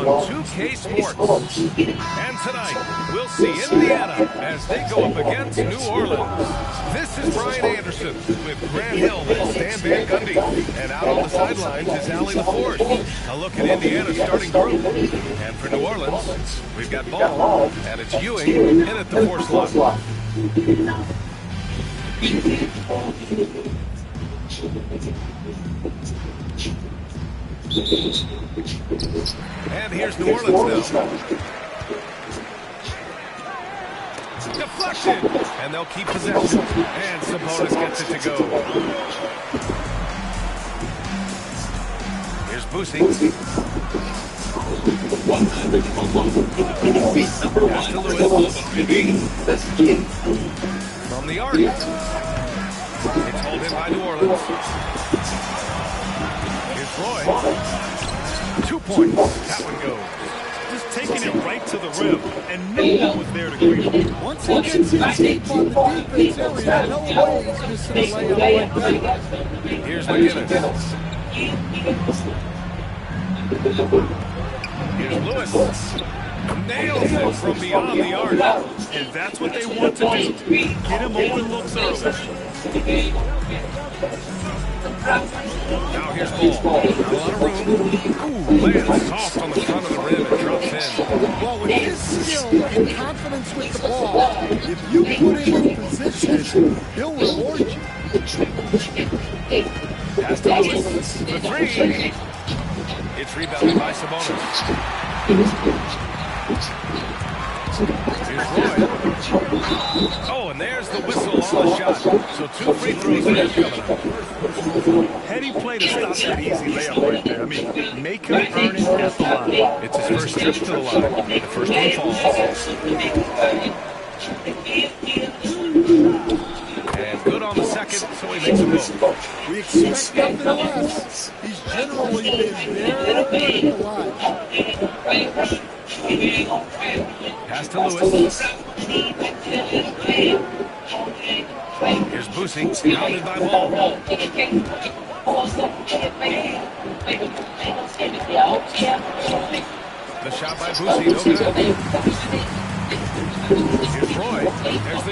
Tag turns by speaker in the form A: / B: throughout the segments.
A: on 2K Sports. And tonight, we'll see Indiana as they go up against New Orleans. This is Brian Anderson with Grant Hill and Stan Van Gundy. And out on the sidelines is Allie LaForge. A look at Indiana's starting group. And for New Orleans, we've got Ball, and it's Ewing in at the 4 slot. And here's New Orleans now. Deflection! And they'll keep possession. And Sabonis gets it to go. Here's Boosie. Pass to Lewis. From the arc. It's hauled in by New Orleans. Here's Roy. 2 points. That one goes.
B: Just taking it right to the rim, and no one was there to greet him.
C: Once he gets his deep on the defense area, no way he's missing a layup like that.
A: Here's McGinnis. Here's Lewis. Nails it from beyond the arc.
B: And that's what they want to do. Get him open looks early.
A: Now here's Ball. Not a lot of room. Ooh, lands soft on the front of the rim and drops in.
C: Well, with his skill and confidence with the ball, if you put him in position, he'll reward you.
A: Pass to Lewis. The 3. It's rebounded by Sabonis. Here's Roy. Oh, and there's the whistle on the shot. So 2 free throws are coming up.
B: Heady play to stop that easy layup right there. I mean, make him earn it at the line.
A: It's his first trip to the line. The first one falls. And good on the second, so he makes a move.
C: We expect nothing less. He's generally been very good in the line.
A: Pass to Lewis. Here's Boosie, pounded by Ball. The shot by Boosie, no good. Here's Roy. There's the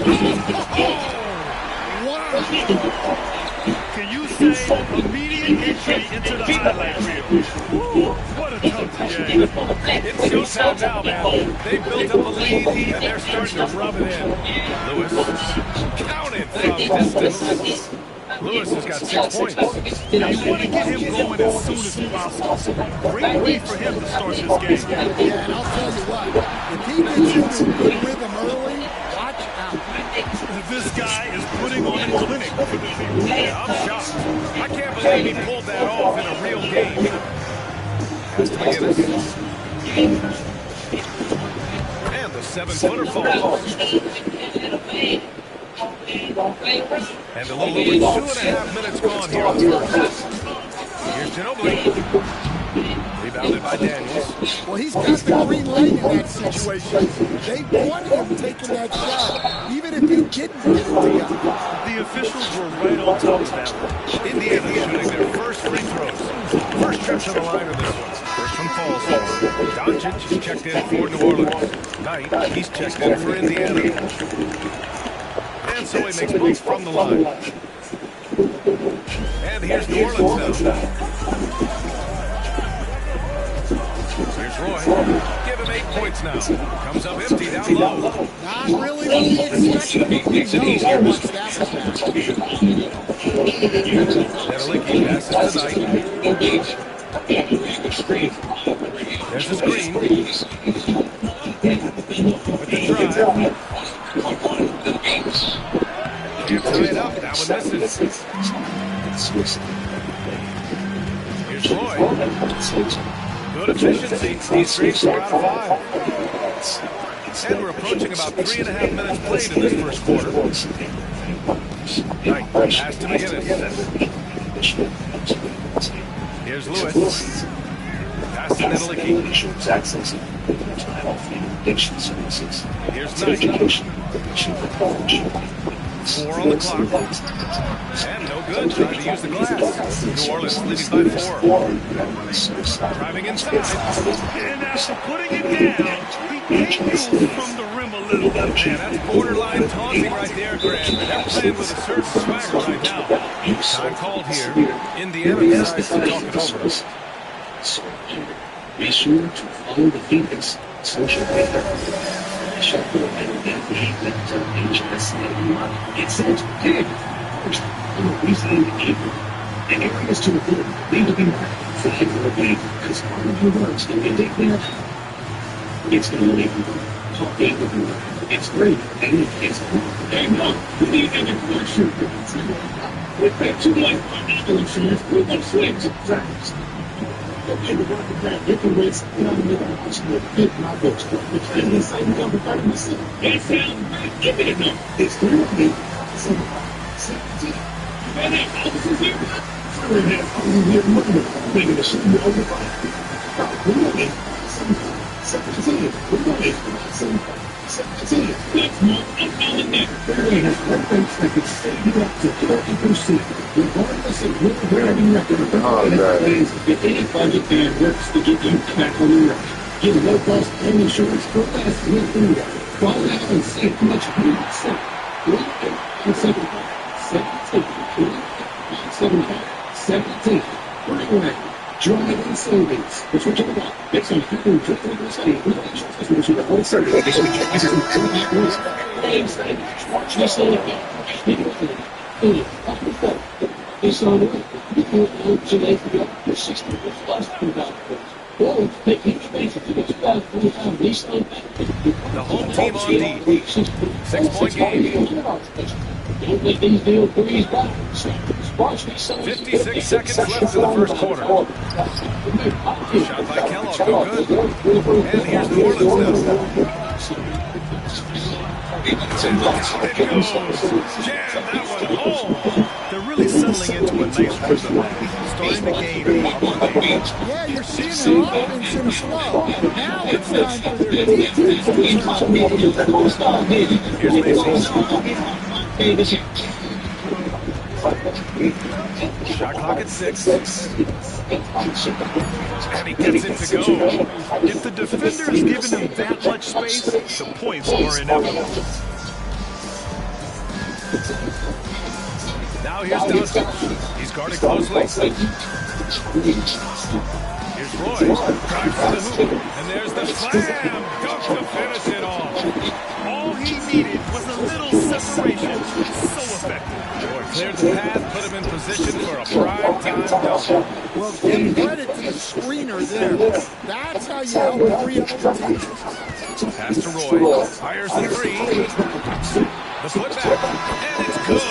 B: Can you say immediate entry into the highlight reel? Woo, what a tough game.
A: It's showtime now, man. They built up a lead, and they're starting to rub it in. Lewis, counted from distance. Lewis has got 6 points.
B: You want to get him going as soon as possible. Great way for him to start this game.
C: Yeah, and I'll tell you what, if he gets into a good rhythm early, watch out.
B: This guy is putting on a clinic for the team.
A: Yeah, I'm shocked. I can't believe he pulled that off in a real game. Pass to McGinnis. And the 7-footer falls. And a little over 2.5 minutes gone here on the first. Here's Ginobili. Rebounded by Daniels.
C: Well, he's got the green light in that situation. They want him taking that shot, even if he didn't get it together.
B: The officials were right on top of that one.
A: Indiana shooting their first free throws. First trip to the line of this one. First one falls for Doncic is checked in for New Orleans. Knight, he's checked in for Indiana. And so he makes moves from the line. And here's New Orleans now. Here's Roy. Give him 8 points now. Comes up empty down low.
C: Not really what he expected. No, once that was back.
A: Nedelicki passes to Knight. There's the screen. With the drive. Can't tie it up. That one misses. Here's Roy. Good efficiency. He's 3 out of 5. And we're approaching about 3.5 minutes played in this first quarter. Knight pass to McGinnis. Here's Lewis. Pass to Nedelicki. Here's Knight. 4 on the clock. And no good. Trying to use the glass. New Orleans leading by 4. Driving inside.
B: And after putting it down, he angles from the rim a little bit.
A: Man, that's borderline taunting right there, Grant. They're playing with a certain swagger right now. Time called here. Indiana decides to talk it over.
D: So be sure to follow the Phoenix social media. Check the HSA. It says, hey, first, we signed April. The areas to avoid need to be marked for April again, because all of your words can get taken out. It's going to leave you. Talk April. It's great, and it's cool. And no, we need to get more sugar. With that 2 life ambulance with no swings and tracks. Okay, the work of that different ways, and I'm going to pick my books. The training is like number 36. That sounds great. Give it a number. It's 3 17. And that officer's here. Sorry, that I'm here looking at maybe the shooting over by. We're going to 17. We're going to 17. That's more. I'm calling that. There is one thing that can save you up to 30%. Regardless of where you record, if any budget there works to get you back on the road, get low-cost home insurance for less than you do that. Call out and save much more. 17. Right away. Driving savings. Which we're talking about. It's a huge difference. The whole service. This is watch this it's on the way. You can go today for the 60 plus or take each basic to get you back for the time.
A: The home team on D. 6-point game.
D: Don't let these deals breeze by.
A: 56 seconds left in the first quarter. Shot by Kellogg, no good. And here's New Orleans now. It goes. Jam that one home.
B: They're really settling into a nice rhythm. Starting the game.
C: Yeah, you're seeing their offense in flow. Now it's time for their defense to
A: Here's Mason. Shot clock at 6. And he gets it to go.
B: If the defender is giving him that much space, the points are inevitable.
A: Now here's Doncic. He's guarded closely. Here's Roy. Drives to the hoop. And there's the slam. Dunk to finish it off.
B: All he needed was a little separation. So effective.
A: Roy cleared the path, put him in position for a prime-time dunk.
C: Well, give credit to the screener there. That's how you help free up the team.
A: Pass to Roy. Fires the 3. The putback. And it's good.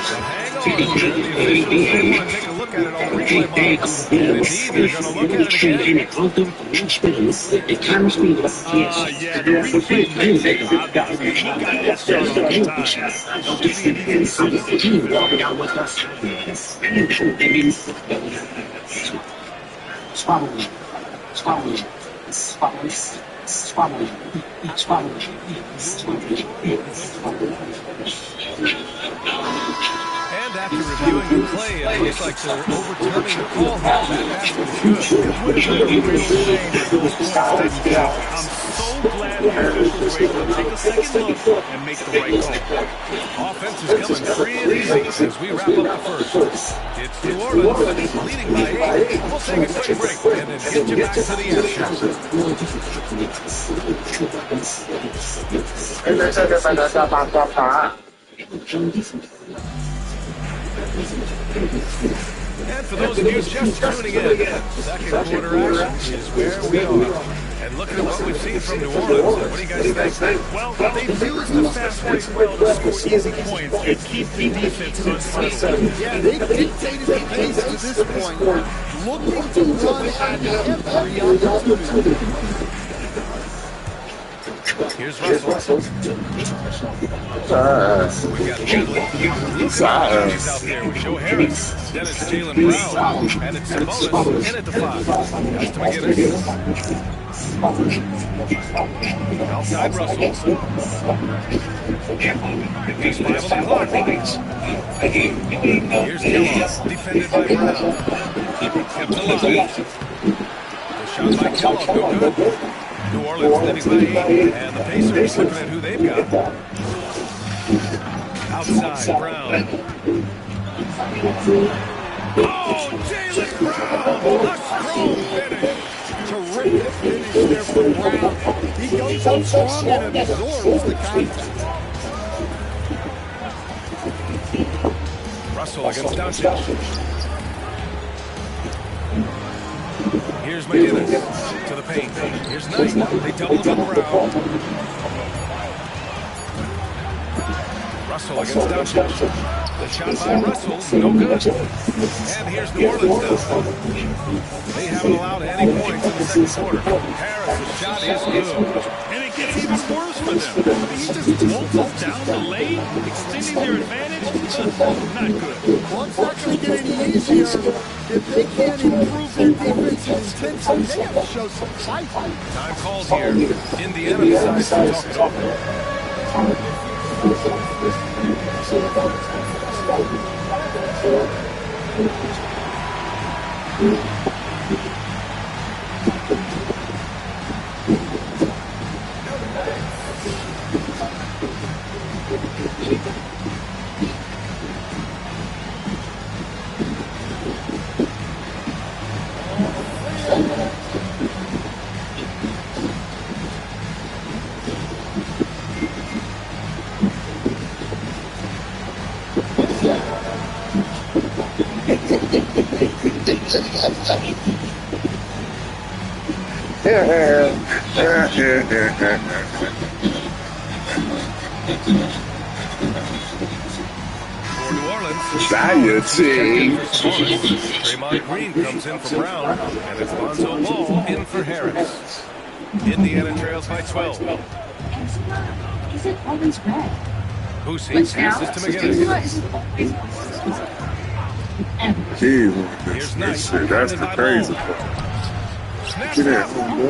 A: So hang on. The officials, they want to take a look at it on the replay box. And indeed, they're going to look at it again.
B: Yeah, the replay makes it obvious. He got that shot on
A: And after reviewing the play, it looks like they're overturning the call here. That basket is good.
B: It would have been a real shame if those points didn't count. I'm so glad the officials were able to take a second look and make the right call.
A: Offense is coming free and easy as we wrap up the first. It's New Orleans leading by 8. We'll take a quick break and then get you back to the action. And for those of you just tuning in, second quarter action is where we are. And looking at what we've seen from New Orleans, what do you guys think?
B: Well, they've used the fast break well to score easy points and keep the defense unsettled.
C: Yeah, they dictated the pace to this point, looking to run at every opportunity.
A: Here's Russell. We've got Henley. He's out there with Joe Harris. Then it's Jaylen Brown. And it's Sabonis in at the 5. Guys to McGinnis. Outside Russell. He's 5 on the clock. Here's Kellogg, defended by Brown. Kept alive. The shot by Kellogg, no good. New Orleans leading by 8, and the Pacers looking at who they've got. Outside, Brown. Oh, Jaylen Brown! A strong finish.
C: Terrific finish there from Brown. He goes up strong and absorbs the contact.
A: Russell against Doncic. Here's McGinnis to the paint. Here's Knight. They double him on Brown. Russell against Doncic. The shot by Russell, no good. And here's New Orleans now. They haven't allowed any points in the second quarter. Harris' shot is good.
B: And it gets even worse for them. He just waltzes down the lane, extending their advantage. Not good.
C: Well, it's not going to get any easier if they can't improve their defensive intensity. They have to show some fight.
A: Time called here. Indiana decides to talk it over. For New Orleans, Draymond Green comes in for Brown, and it's Lonzo Ball in for Harris. Indiana trails by 12.
E: Is it always red?
A: Boosie passes to McGinnis. Here's Knight.
F: That's the crazy part.
A: Snap,
F: Get
A: snap.
F: that one, bro.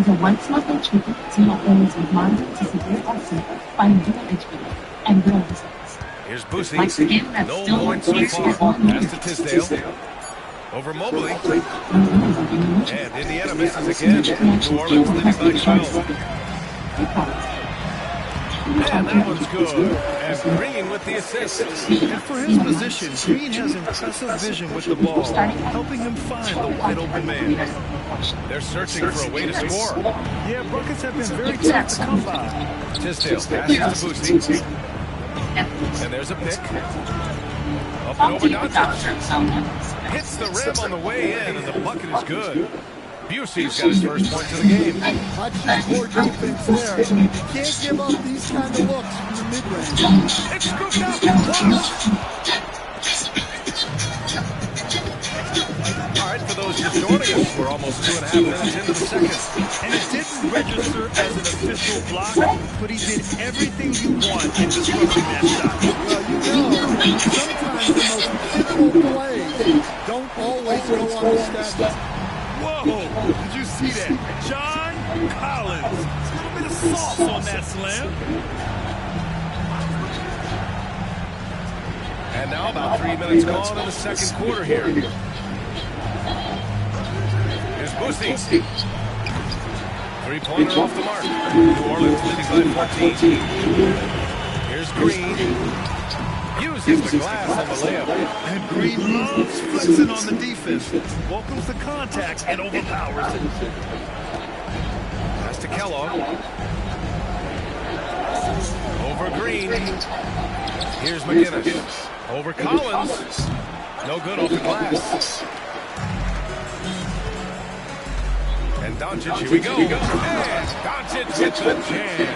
E: The white smoking chicken to help those with moderate to severe asthma find real HBO and real results.
A: Here's
E: Like
A: Boosie.
E: skin that's
A: No
E: still
A: points so far. Pass to Tisdale. Over Mobley. And Indiana misses again. New Orleans leading by 12. And that one's good. And Green with the assist.
B: And for his position, Green has impressive vision with the ball, helping him find the wide open man.
A: They're searching for a way to score.
B: Yeah, buckets have been very tough to come by.
A: Tisdale passes to Boosie. And there's a pick. Up and over Doncic. Hits the rim on the way in, and the bucket is good. Busey's got his first points of the game.
C: Much poor defense there. You can't give up these kind of looks from the mid-range.
A: It's scooped out. All right, for those just joining us, we're almost 2.5 minutes into the second.
B: And it didn't register as an official block, but he did everything you want in disrupting that shot.
C: Well, you know, sometimes the most pivotal plays don't always go on the stat line.
B: Whoa, did you see that? John Collins. A little bit of sauce on that slam.
A: And now about 3 minutes gone in the second quarter here. Here's Boosie. Three-pointer off the mark. New Orleans leading by 14. Here's Green. Uses the glass on the layup.
B: And Green loves flexing on the defense. Welcomes the contact and overpowers it.
A: Pass to Kellogg. Over Green. Here's McGinnis. Over Collins. No good off the glass. And Doncic, here we go. And Doncic with the jam.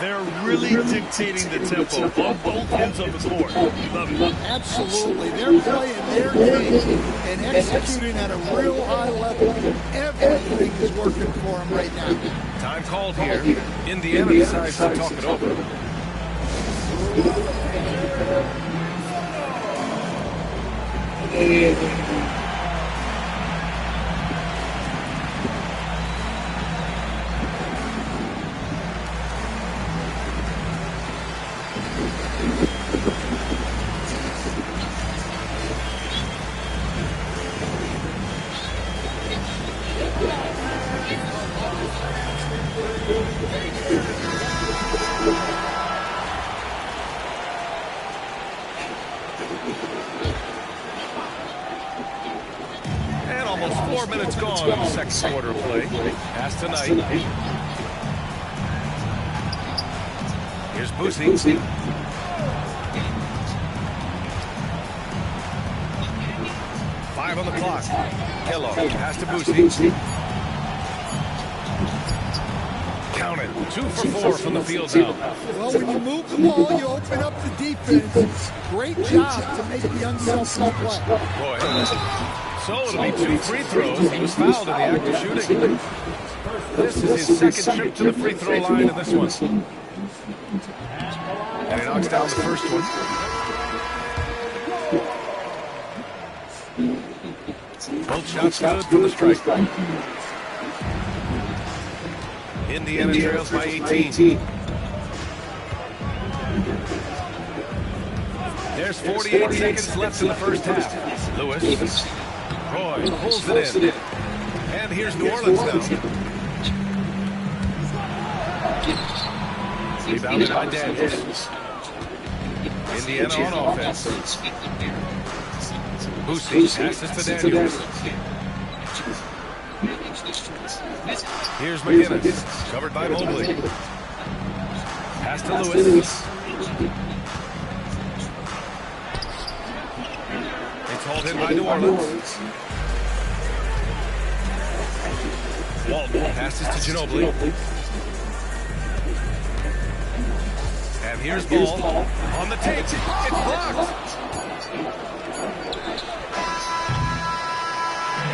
B: They're really dictating the tempo on both ends of the court. Love it.
C: Absolutely. They're playing their game and executing at a real high level. Everything is working for them right now.
A: Time called here. Indiana decides to talk it over. And almost 4 minutes gone in the second quarter of play. Pass to Knight. Here's Boosie. 5 on the clock. Kellogg, pass to Boosie. Count it. 2 for 4 from the field now.
C: Well, when you move the ball, you open up the defense. Great job to make the unselfish play.
A: Boy. So it'll be 2 free throws. He was fouled in the act of shooting. This is his second trip to the free throw line in this one. And he knocks down the first one. Both shots good from the strike. Indiana trails by 18. There's 48 seconds left in the first half. Lewis. Roy pulls it in. And here's New Orleans now. Rebounded by Daniels. Indiana on offense. Boosie passes to Daniels. Here's McGinnis, covered by Mobley. Pass to Lewis. It's hauled in by New Orleans. Walton passes to Ginobili. And here's Ball on the tape. It's blocked.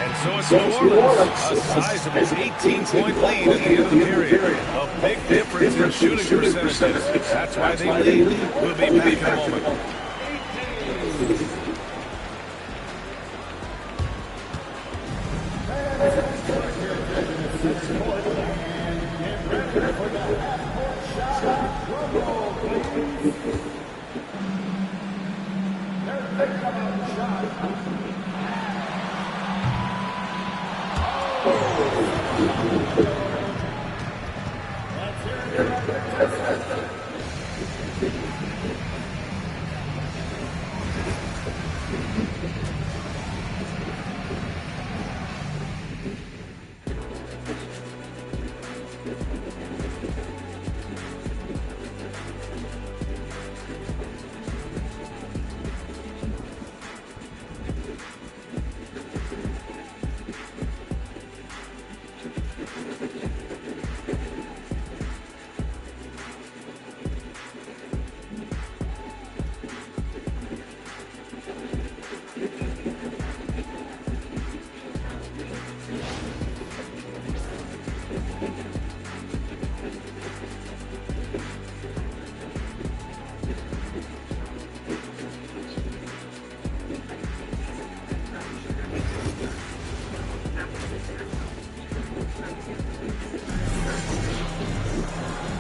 A: And so it's New Orleans, a sizable 18-point lead at the end of the period. A big difference in shooting percentages. That's why they lead. We'll be back in a moment.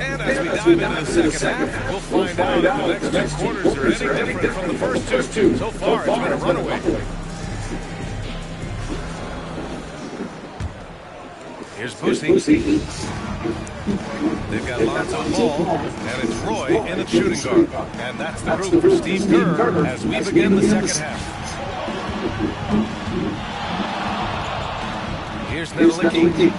A: And as we dive into the second half, we'll find out if the next 2 quarters are any different from the first 2. So far, it's been a runaway. Here's Boosie. They've got Lonzo Ball, and it's Roy in at shooting guard. And that's the group for Steve Kerr as we begin the second half. Here's Nedelicki.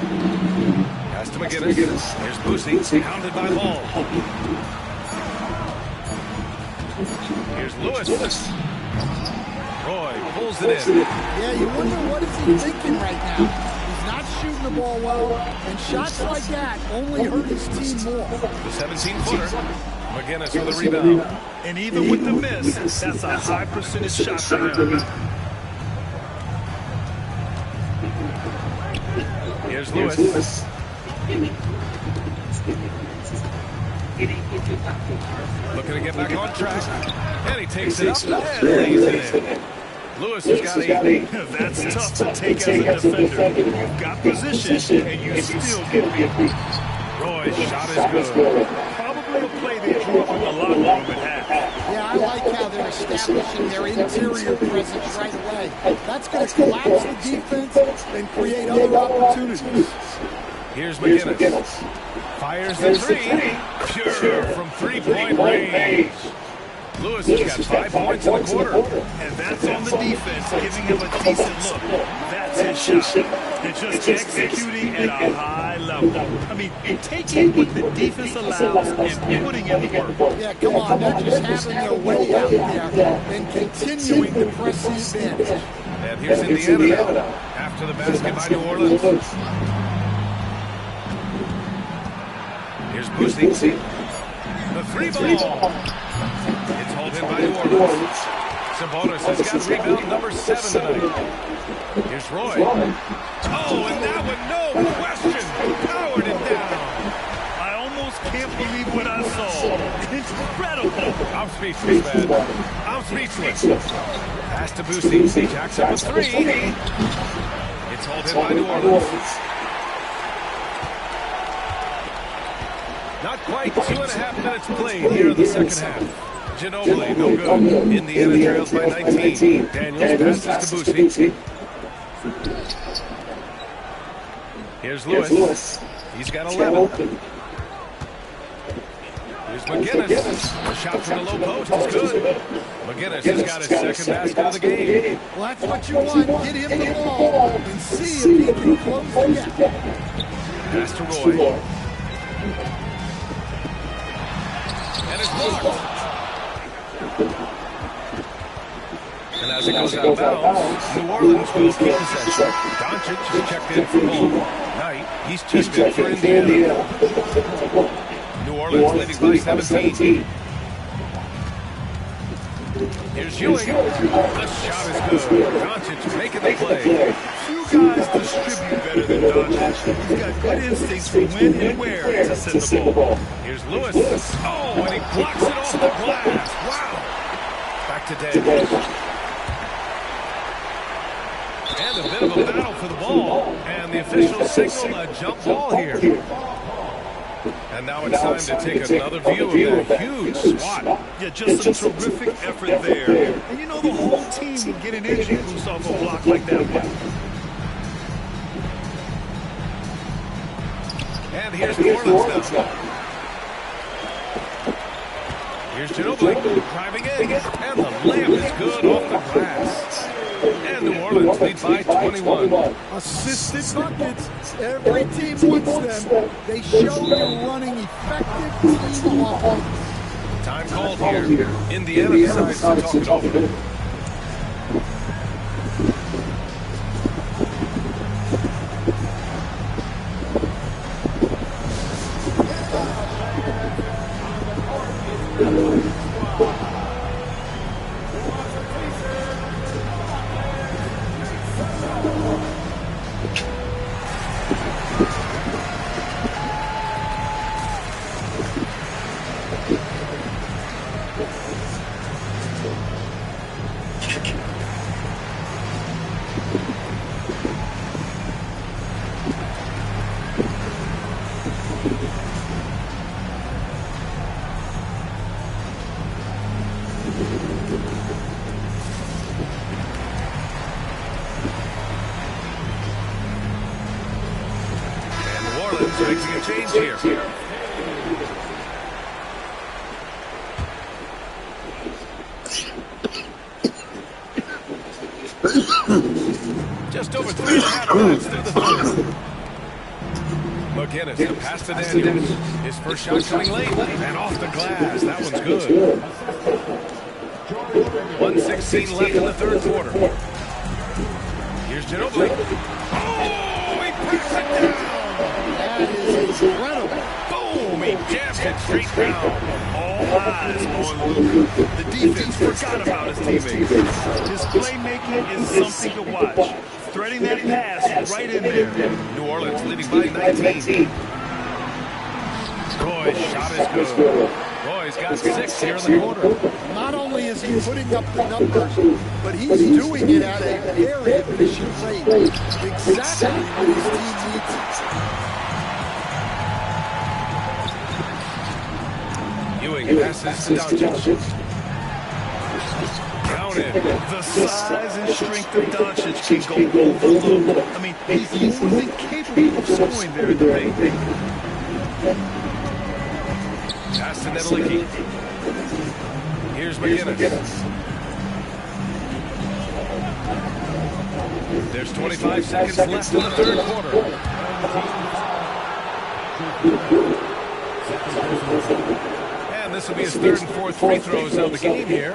A: Pass to McGinnis. Here's Boosie, pounded by Ball. Here's Lewis. Roy pulls it in.
C: Yeah, you wonder what is he thinking right now. He's not shooting the ball well, and shots like that only hurt his team more.
A: The 17-footer. McGinnis with a rebound.
B: And even with the miss, that's a high percentage shot for him.
A: Here's Lewis. Looking to get back on track. And he takes it up and lays it in. Lewis has got 8.
B: That's tough to take as a defender. You've got position, and you still get beat.
A: Roy's shot is good.
B: Probably a play they drew up in the locker room at half.
C: Yeah, I like how they're establishing their interior presence right away. That's going to collapse the defense and create other opportunities.
A: Here's McGinnis. Fires the three. Pure from three-point range. Lewis has got 5 points in the quarter.
B: And that's on the defense, giving him a decent look. That's his shot. And just executing at a high level. I mean, taking what the defense allows and putting in the work.
C: Yeah, come on. They're just having their way out there and continuing to press the advantage.
A: And here's Indiana now, after the basket by New Orleans. Here's Boosie. The three ball. It's hauled in by New Orleans. Sabonis has got rebound number 7 tonight. Here's Roy. Oh, and that one, no question, powered it down.
B: I almost can't believe what I saw. Incredible.
A: I'm speechless, man. I'm speechless. Pass to Boosie. Jacks up a three. It's hauled in by New Orleans. Not quite 2.5 minutes played here in the second half. Ginobili, no good. Indiana trails by 19. Daniels passes to Boosie. Here's Lewis. He's got 11. Here's McGinnis. The shot from the low post is good. McGinnis has got his second basket of the game.
C: Well, that's what you want. Get him the ball and see if he can close the gap.
A: Pass to Roy. And it's blocked. And as it goes out of bounds, New Orleans will keep possession. Doncic is checked in for home. Knight, he's checked in for Indiana. New Orleans leading by 17. Here's Ewing. The shot is good. Doncic making the play.
B: Few guys distribute better than Doncic. He's got good instincts for when and where to send the ball.
A: Here's Lewis. Oh, and he blocks it off the glass. Wow. Back to Daniels. And a bit of a battle for the ball. And the officials signal a jump ball here. And now it's time to take another view of that huge swat.
B: Yeah, just some terrific effort there. And you know the whole team will get an energy boost off a block like that one.
A: And here's New Orleans now. Here's Ginobili driving in. And the layup is good off the glass. And New Orleans lead by 21.
C: Assisted buckets. Every team wants them. They show you're running effective team offense.
A: Time called here. Indiana decides to talk it over. Making a change here. Just over 3.5 minutes through the third. McGinnis, the pass to Daniels. His first shot coming late and off the glass. That one's good. 1:16 left in the third quarter. Here's Ginobili. Oh, he puts it down.
C: That is incredible.
A: Boom! He jams it straight down.
B: All eyes on Luka. The defense forgot about his teammates. His playmaking is something to watch. Threading that pass right in there.
A: New Orleans leading by 19. Roy's shot is good. Roy's got 6 here in the quarter.
C: Not only is he putting up the numbers, but he's doing it at a very efficient rate. Exactly what his team needs.
A: Ewing passes to Doncic. Down counted.
B: The size and strength of Doncic can go overlooked. I mean, he's more than capable of scoring there in the paint.
A: Pass to Nedelicki. Here's McGinnis. There's 25 seconds left in the third quarter. And this will be his third and fourth free throws of the game here.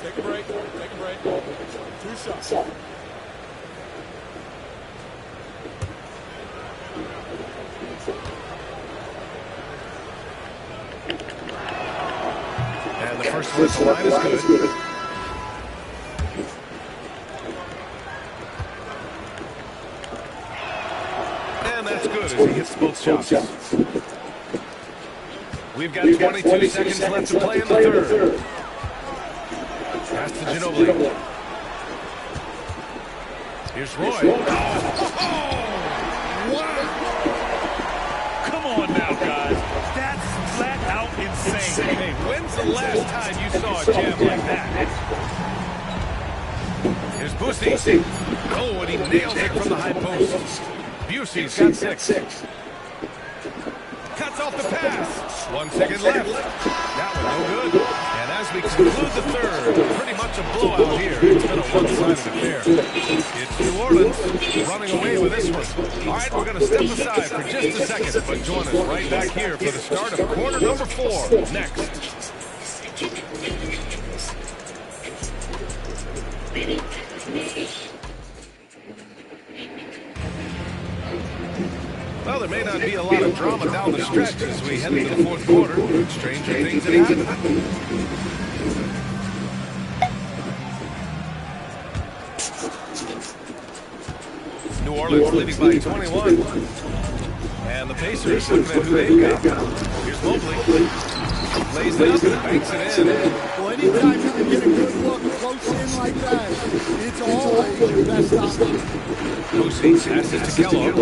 C: Take a break. Take a break. 2 shots.
A: And the first one at the line is good. And that's good as he hits both shots. We've got 22 seconds left to play in the third. Pass to Ginobili. Here's Roy.
B: Come on now, guys. That's flat out insane.
A: Hey, when's the last time you saw a jam like that? Here's Busey. Oh, and he nails it from the high post. Busey's got 6. Cuts off the pass. 1 second left. That one no good. And as we conclude the third, pretty much a blowout here. It's been a one-sided affair. It's New Orleans running away with this one. All right, we're going to step aside for just a second, but join us right back here for the start of quarter number 4 next. Well, there may not be a lot of drama down the stretch as we head into the fourth quarter. Stranger things have happened. New Orleans leading by 21. And the Pacers looking at who they've got. Here's Mobley. Lays it up and banks it in.
C: Well, anytime you can get a good look close in like that, it's always your best option.
A: Busey passes to Kellogg.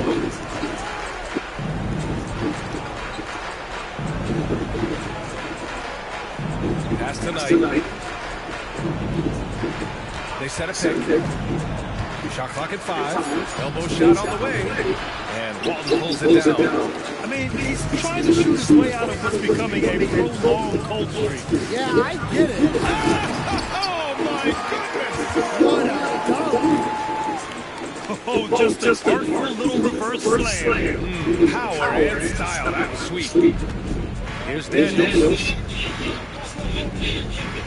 A: Pass tonight. They set a pick. Shot clock at 5. Elbow shot on the way. And Walton pulls it down.
B: I mean, he's trying to shoot his way out of what's becoming a prolonged cold streak.
C: Yeah, I get it.
A: Oh, my goodness.
C: What a dunk.
B: Oh, just an artful little reverse slam.
A: Power and style. That was sweet. Here's Daniels.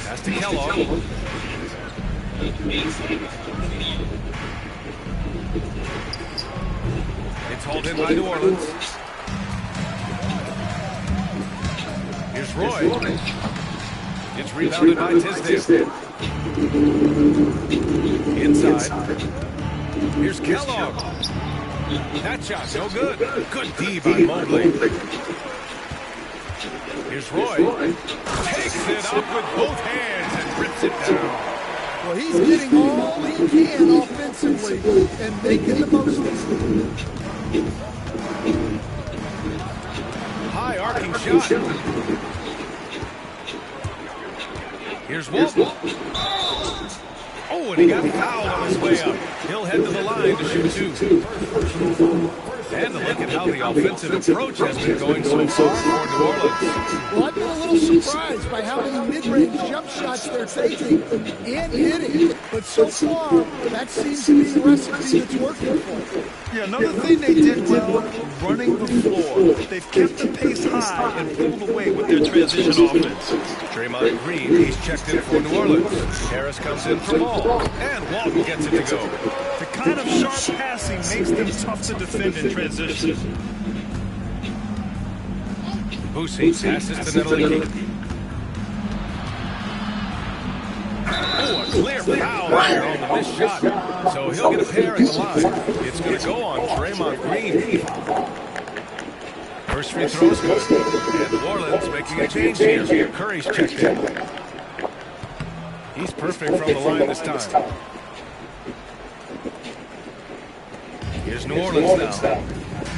A: Pass to Kellogg. It's hauled in by New Orleans. Here's Roy. It's rebounded by Tisdale. Inside. Here's Kellogg. That shot no good. Good D by Mobley. Here's Roy. Takes it up with both hands and rips it down.
C: Well, he's getting all he can offensively and making the most of it.
A: High arcing shot. Here's Walton. Oh, and he got fouled on his way up. He'll head to the line to shoot 2. And to look at how the offensive approach has been going so far for New Orleans.
C: Well, I've been a little surprised by how many mid-range jump shots they're taking and hitting. But so far, that seems to be the recipe that's working for them.
B: Yeah, another thing they did well, running the floor. They've kept the pace high and pulled away with their transition offense.
A: Draymond Green, he's checked in for New Orleans. Harris comes in for Ball. And Walton gets it to go.
B: The kind of sharp passing makes them tough to defend in transition.
A: Busey passes to Nedelicki. Oh, a clear foul there on the missed shot. So he'll get a pair at the line. It's going to go on Draymond Green. First free throw is good. And New Orleans making a change here. Curry's checked in. He's perfect from the line this time. Here's Here's New Orleans now.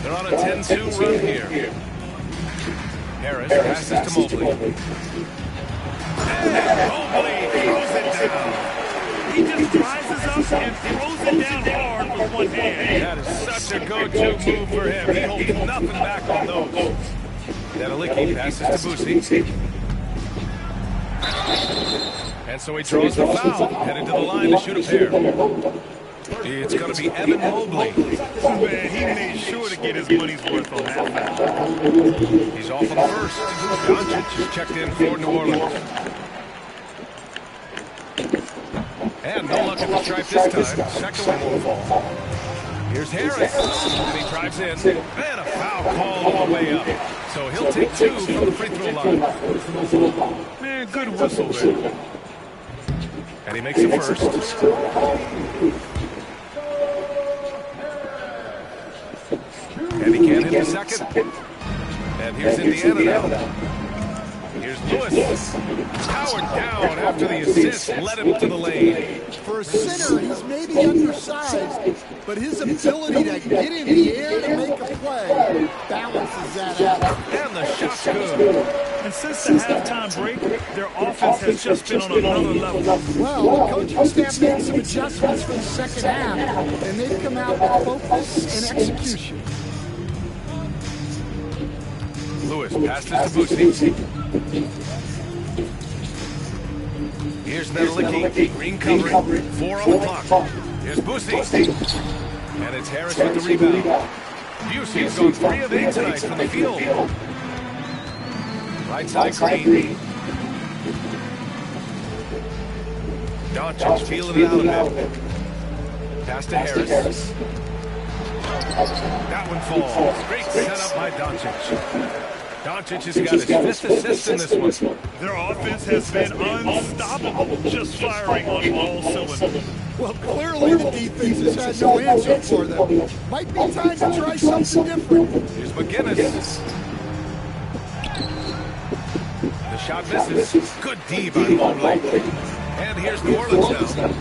A: They're on a 10-2 run here. Harris passes to Mobley. And Mobley throws it down.
B: He just rises up and throws it down hard with one hand.
A: That is such a go-to move for him. He holds nothing back on those. Nedelicki passes to Boosie. And so he draws the foul, headed to the line to shoot a pair. It's going to be Evan Mobley.
B: Man, he made sure to get his money's worth on that foul.
A: He's off on the first. Doncic is checked in for New Orleans. And no luck at the stripe this time. Second one won't fall. Here's Harris. And he drives in. And a foul call all the way up. So he'll take two from the free throw line.
B: Man, good whistle there.
A: And he makes the first. And he can't hit the second. And here's Indiana now. Here's Lewis. Powered down after the assist led him to the lane.
C: For a center, he's maybe undersized, but his ability to get in the air to make a play balances that out.
A: And the shot's good.
B: And since the halftime break, their offense has just been on another level.
C: Well, the coaching staff made some adjustments for the second half, and they've come out with focus and execution.
A: Lewis passes to Boosie. Here's Nedelicki. Green covering. 4 on the clock. Here's Boosie. And it's Harris with the rebound. Busey's gone 3 of 8 tonight from the field. Right side Green. Doncic feeling it out a bit. Pass to Harris. That one falls. Great setup by Doncic. Doncic has got his 5th assist in this one.
B: Their offense has been unstoppable, just firing on all cylinders.
C: Well, clearly the defense has had no answer for them. Might be time to try something different.
A: Here's McGinnis. The shot misses. Good D by Mobley. And here's New Orleans now.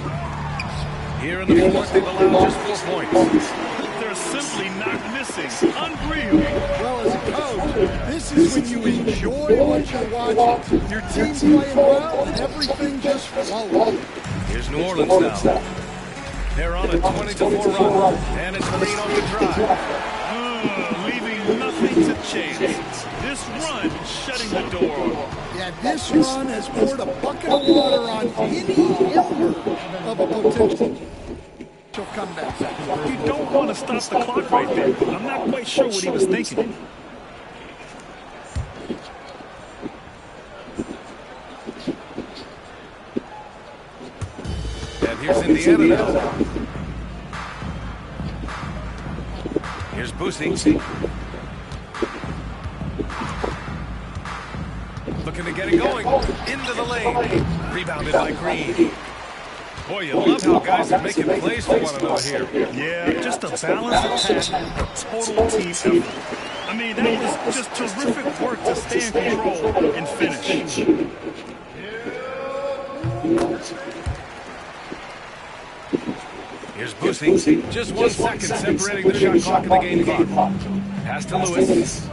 A: Here in the fourth, they've allowed just 4 points.
B: They're simply not missing. Unreal.
C: Well, as a coach, this is when you enjoy what you're watching. Your team's playing well, and everything just flows.
A: Here's New Orleans now. They're on a 20-4 run, and it's Green on the drive.
B: Leaving nothing to chance. This run shutting the door.
C: Yeah, this run has poured a bucket of water on any ember of a potential comeback.
B: You don't want to stop the clock right there. I'm not quite sure what he was thinking.
A: And here's Indiana now. Here's Boosie. Looking to get it going. Into the lane. Rebounded by Green. Boy, you love how guys are making plays for one another here.
B: Yeah, just a balanced attack, a total team effort. I mean, that was just terrific work to stay in control and finish.
A: Here's Boosie. Just 1 second separating the shot clock and the game clock. Pass to Lewis.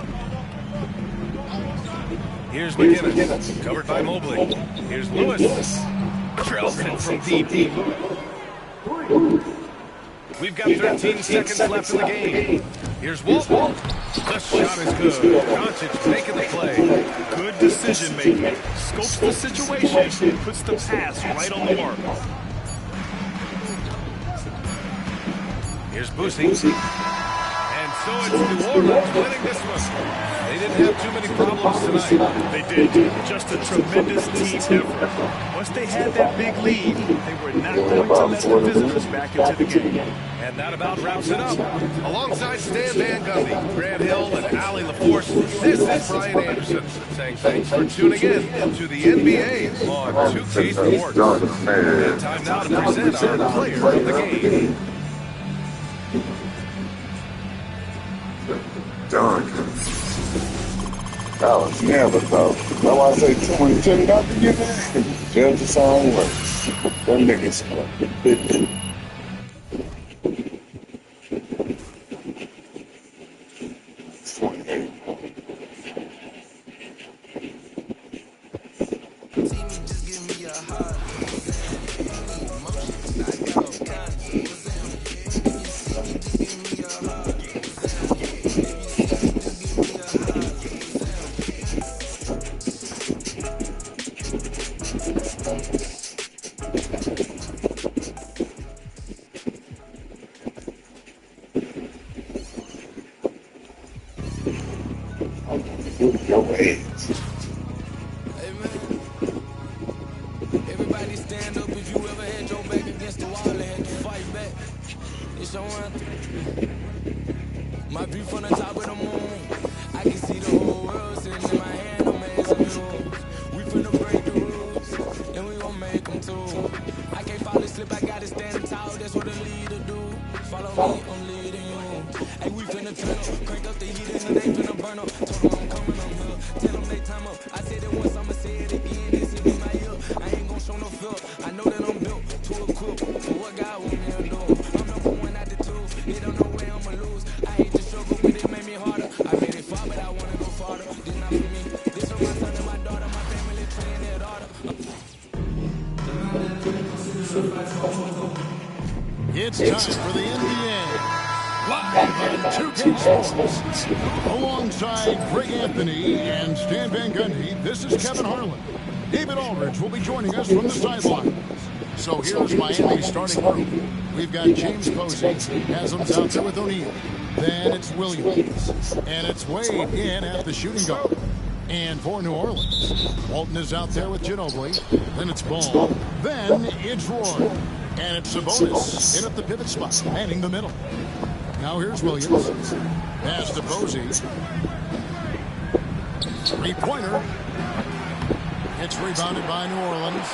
A: Here's McGinnis. Covered by Mobley. Here's Lewis. Drills it from deep. We've got 13 seconds left in the game. Here's Walton. The shot is good. Doncic making the play.
B: Good decision making. Scopes the situation, puts the pass right on the mark.
A: Here's Boosie. And so it's New Orleans winning this one. They didn't have too many problems tonight.
B: They did. Just a tremendous team effort. Once they had that big lead, they were not going to let the visitors back into the game.
A: And that about wraps it up. Alongside Stan Van Gundy, Grant Hill, and Allie LaForce, this is Brian Anderson saying thanks for tuning in to the NBA on 2K Sports. And time now to present our player of the game.
F: Done. That was never tough. That's why I say 22 got to get in. Judge the song works. Them niggas. Your ass.
G: Hey man, everybody stand up if you ever had your back against the wall and had to fight back. It's your anthem. My view from the top of the moon, I can see the whole world sitting in my hand. I'm asking you, we finna break the rules and we gon' make them too. I can't fall asleep, I gotta stand tall. That's what a leader do. Follow me, I'm leading you. Hey, we finna turn up, crank up the heat and they finna burn up. Told them I'm coming, I'm here. Tell them they time up. I said it once, I'ma say it again. This is in my ear. I ain't gon' show no fear. I know that I'm built to equip for what God want me to do. I'm number one out the two. They don't know where I'ma lose. I hate the struggle, but it made me harder. I made it far, but I wanna go farther. This not for me. This for my son and my daughter. My family train their daughter.
B: It's time for the NBA. Live on 2K Sports. Alongside Greg Anthony and Stan Van Gundy, this is Kevin Harlan. David Aldridge will be joining us from the sidelines. So here's Miami's starting group. We've got James Posey, Haslam's out there with O'Neal. Then it's Williams. And it's Wade in at the shooting guard. And for New Orleans, Walton is out there with Ginobili. Then it's Ball. Then it's Roy. And it's Sabonis in at the pivot spot, manning the middle. Now here's Williams. Pass to Posey. Three-pointer. It's rebounded by New Orleans.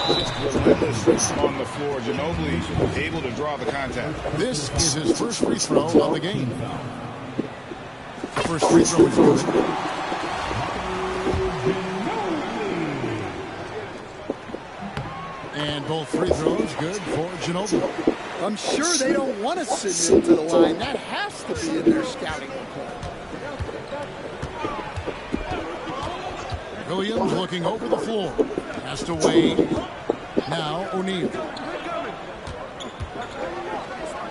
H: It's relentless on the floor. Ginobili able to draw the contact.
B: This is his first free throw of the game. First free throw is good. And both free throws good for Ginobili.
C: I'm sure they don't want to send him to the line. That has to be in their scouting report.
B: Williams looking over the floor. Has to Wade. Now O'Neal.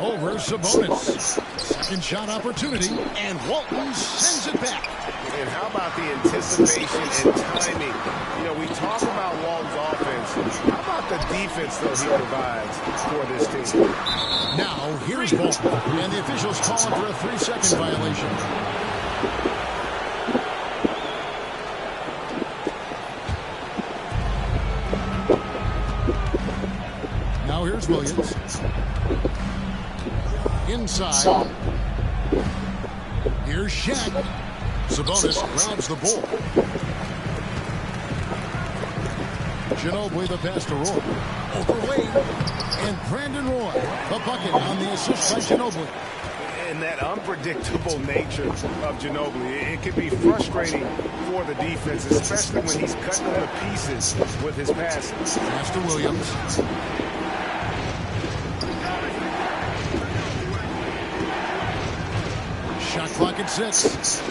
B: Over Sabonis. Second shot opportunity. And Walton sends it back.
H: And how about the anticipation and timing? You know, we talk about Walton's offense. How about the defense, though, he provides for this team?
B: Now, here's Ball. And the officials calling for a 3-second violation. Now, here's Williams. Inside. Here's Shaq. Sabonis grabs the ball. Ginobili the pass to Roy. Over Wade. And Brandon Roy. The bucket on the assist by Ginobili.
H: And that unpredictable nature of Ginobili, it can be frustrating for the defense, especially when he's cutting on the pieces with his passes.
B: Pass to Williams. Shot clock at 6.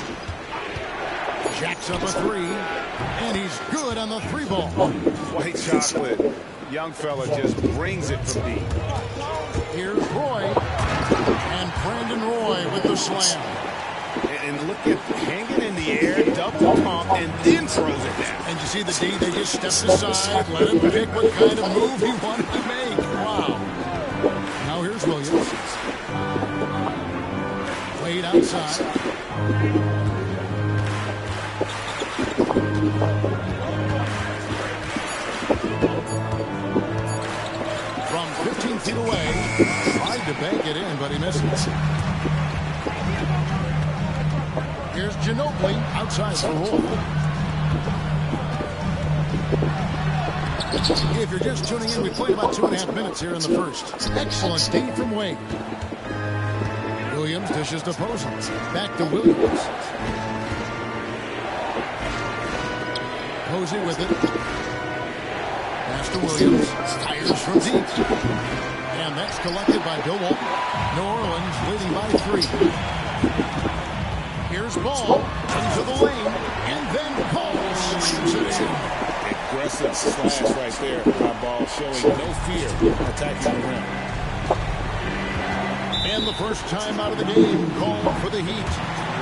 B: Jacks up a 3, and he's good on the 3-ball.
H: White chocolate. Young fella just brings it from deep.
B: Here's Roy. And Brandon Roy with the slam.
H: And look at hanging in the air, double pump, and then throws it down.
B: And you see the D, they just stepped aside, let him pick what kind of move he wanted to make. Wow. Now here's Williams. Wade outside. From 15 feet away, tried to bank it in, but he misses. Here's Ginobili outside for Roy. If you're just tuning in, we played about 2.5 minutes here in the first. Excellent D from Wade. Williams dishes to Posey. Back to Williams. Posey with it. Pass to Williams. Fires from deep. And that's collected by Bill Walton. New Orleans leading by 3. Here's Ball into the lane. And then Ball slams it in.
H: Aggressive slash right there by Ball, showing no fear attacking the rim.
B: And the first time out of the game called for the Heat.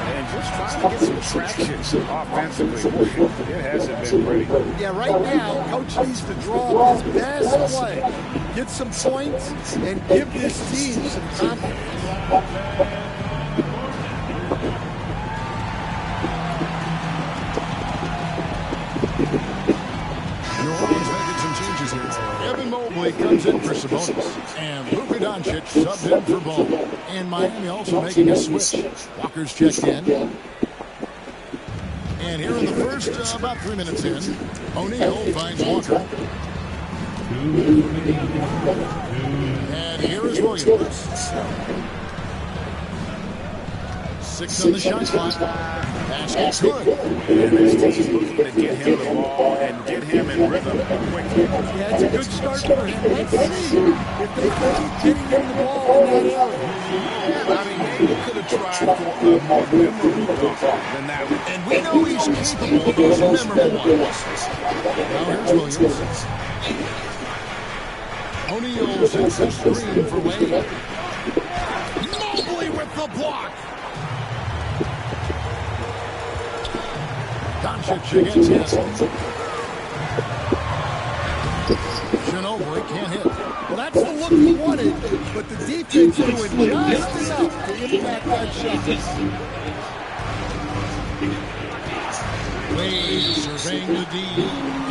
H: And just trying to get some traction offensively. Boy, it hasn't been pretty.
C: Yeah, right now, Coach needs to draw up his best play, get some points, and give this team some confidence.
B: Evan Mobley comes in for Sabonis. And Luka Doncic subs in for Ball. And Miami also making a switch. Walker's checked in. And here in the first, about 3 minutes in, O'Neal finds Walker. And here is Williams. 6 on the shot clock. Basket good.
H: And this team looking to get him the ball and get him in rhythm quickly.
C: Yeah, it's a good start for him. Let's see if they can keep getting him the ball in that area.
H: I mean, they could have tried for a more memorable dunk than that one.
B: And we know he's capable of those memorable ones. Now here's Williams. O'Neal sets the screen for Wade. Mobley with the block. Doncic against Haslem. Ginobili can't hit.
C: Well, that's the look he wanted, but the defense doing just enough to impact that shot.
B: Wade surveying the D,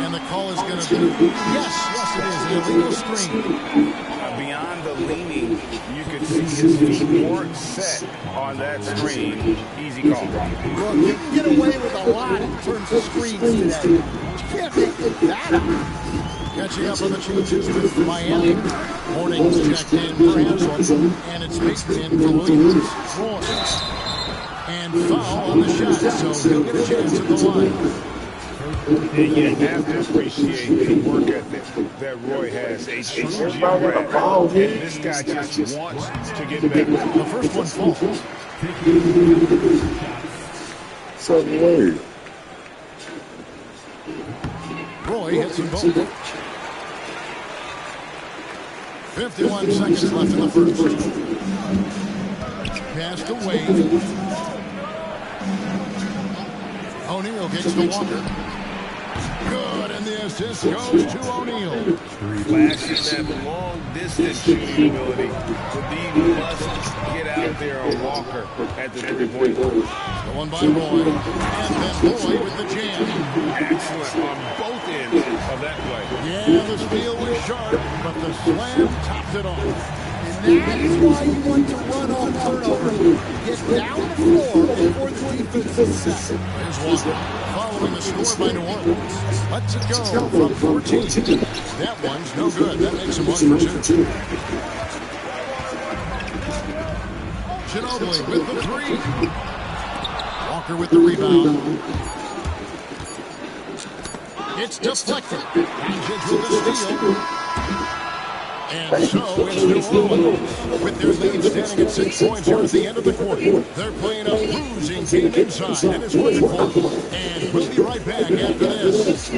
B: and the call is going to be, yes, it is, an illegal screen.
H: Beyond the leaning, you could see his feet weren't set on that screen. Easy call.
C: Look, you can get away with a lot in terms of screens today. You can't make that up.
B: Catching up on the changes with Miami. Hornings checked in for Haslem, and it's Baker in for Williams. Roy. And foul on the shot, so he'll get a chance at the line.
H: And you have to appreciate the work ethic that Roy has. A true gym rat. And this guy just wants to get better.
B: The first one falls.
F: Certain way.
B: Roy hits them both. 51 seconds left in the first. Pass to Wade. O'Neal gets to Walker. Good, and the assist goes to O'Neal.
H: Flashing that long-distance shooting ability. Khabib must get out there on Walker at the three-point line.
B: The one by Roy, and then Roy with the jam.
H: Excellent on both ends of that play.
B: Yeah, the steal was sharp, but the slam topped it off.
C: And that is why you want to run on turnover. Get down the floor before the defense is set.
B: There's Walker, following the score by New Orleans. Let's it go from 14. That one's no good. That makes him 1 for 2. Ginobili with the three. Walker with the rebound. It's deflected. Doncic with the steal. And so it's New Orleans with their lead standing at 6 points here at the end of the quarter. They're playing a bruising game inside, and it's working for them. And we'll be right back after this.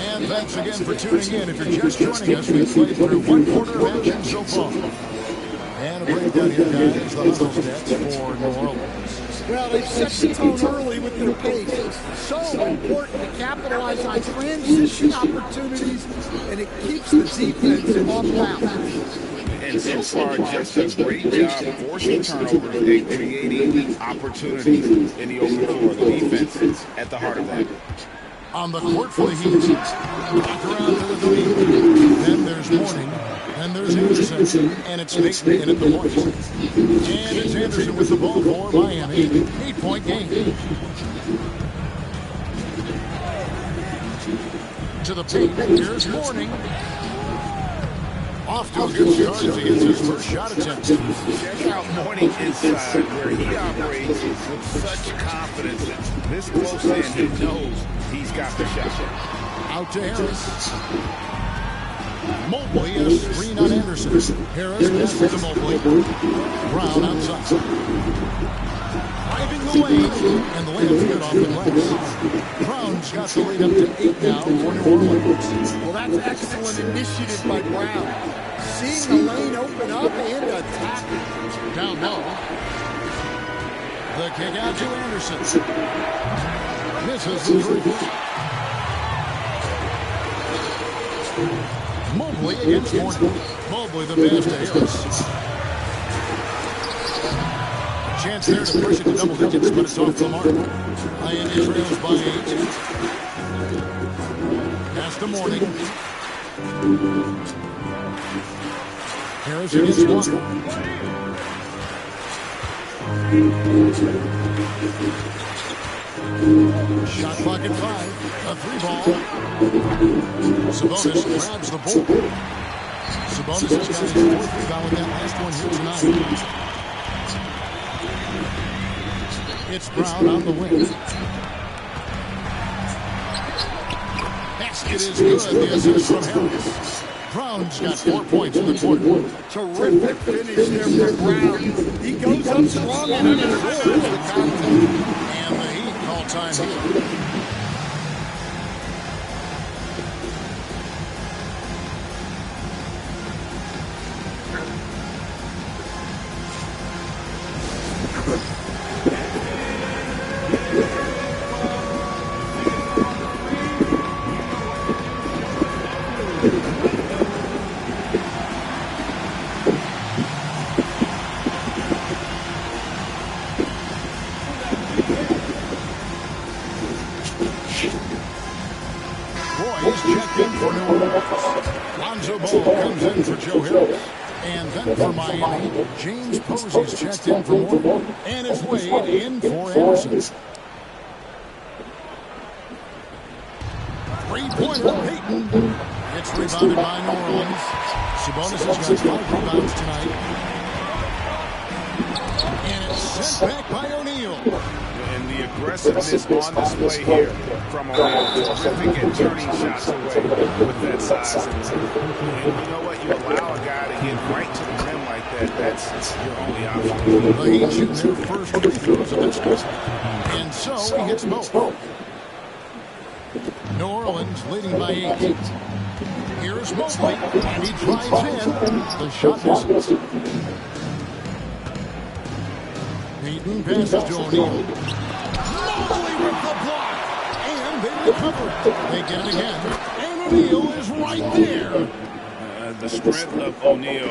B: And thanks again for tuning in. If you're just joining us, we've played through 1 quarter of action so far. And a breakdown here, guys. The huddle stats for New Orleans.
C: Well, they've set the tone early with their pace. It's so important to capitalize on transition opportunities, and it keeps the defense off balance.
H: And so far, just a great job forcing turnovers and creating opportunities in the open floor. The defense is at the heart of that.
B: On the court for the Heat. Back around to the lead. Then there's Mourning. Then there's Anderson. And it's Baker in at the point. And it's Anderson with the ball for Miami. 8-point game. To the paint. Here's Mourning.
C: Off to a good start as he gets his first shot attempt.
H: Check out Mourning inside, where he operates with such confidence. This close in, he knows he's got the shot.
C: Out to Harris. Mobley, a screen on Anderson. Harris passes to Mobley. Brown outside. Driving the lane, and the layup's good off the glass. Brown's got the lead up to 8 now for New Orleans.
I: Well, that's excellent initiative by Brown. Seeing the lane open up and attacking.
C: Down low. The kick out to Anderson. Misses the three. Mobley against Hornet. Mobley the pass to Harris. Chance there to push it to double digits, but it's off the mark. Miami trails by 8. Pass to Mourning. Harris against Walker. Shot clock at 5. A 3-ball. Sabonis grabs the ball. Sabonis has got his 4th rebound with that last one here tonight. It's Brown on the wing. Basket is good. The assist from Harris. Brown's got 4 points in the quarter.
I: Terrific finish there for Brown. He goes up strong and deserves the contact.
C: And the Heat call time here. James Posey's checked in for Moore, and it's Wade in for Anderson. Three-pointer, Payton. It's rebounded by New Orleans. Sabonis has got 5 rebounds tonight. And it's sent back by O'Neal.
H: And the aggressiveness on display here from O'Neal. Terrific at turning shots away with that size. And you know what? You allow a guy to get right to the rim like that. That's your only option.
C: The Heat shooting their first free throws of this game. And so he hits both. New Orleans leading by 8. Here's Mobley, and he drives in. The shot misses. Payton passes to O'Neal. Mobley with the block, and they recover. They get it again, and O'Neal is right there.
H: The strength of O'Neal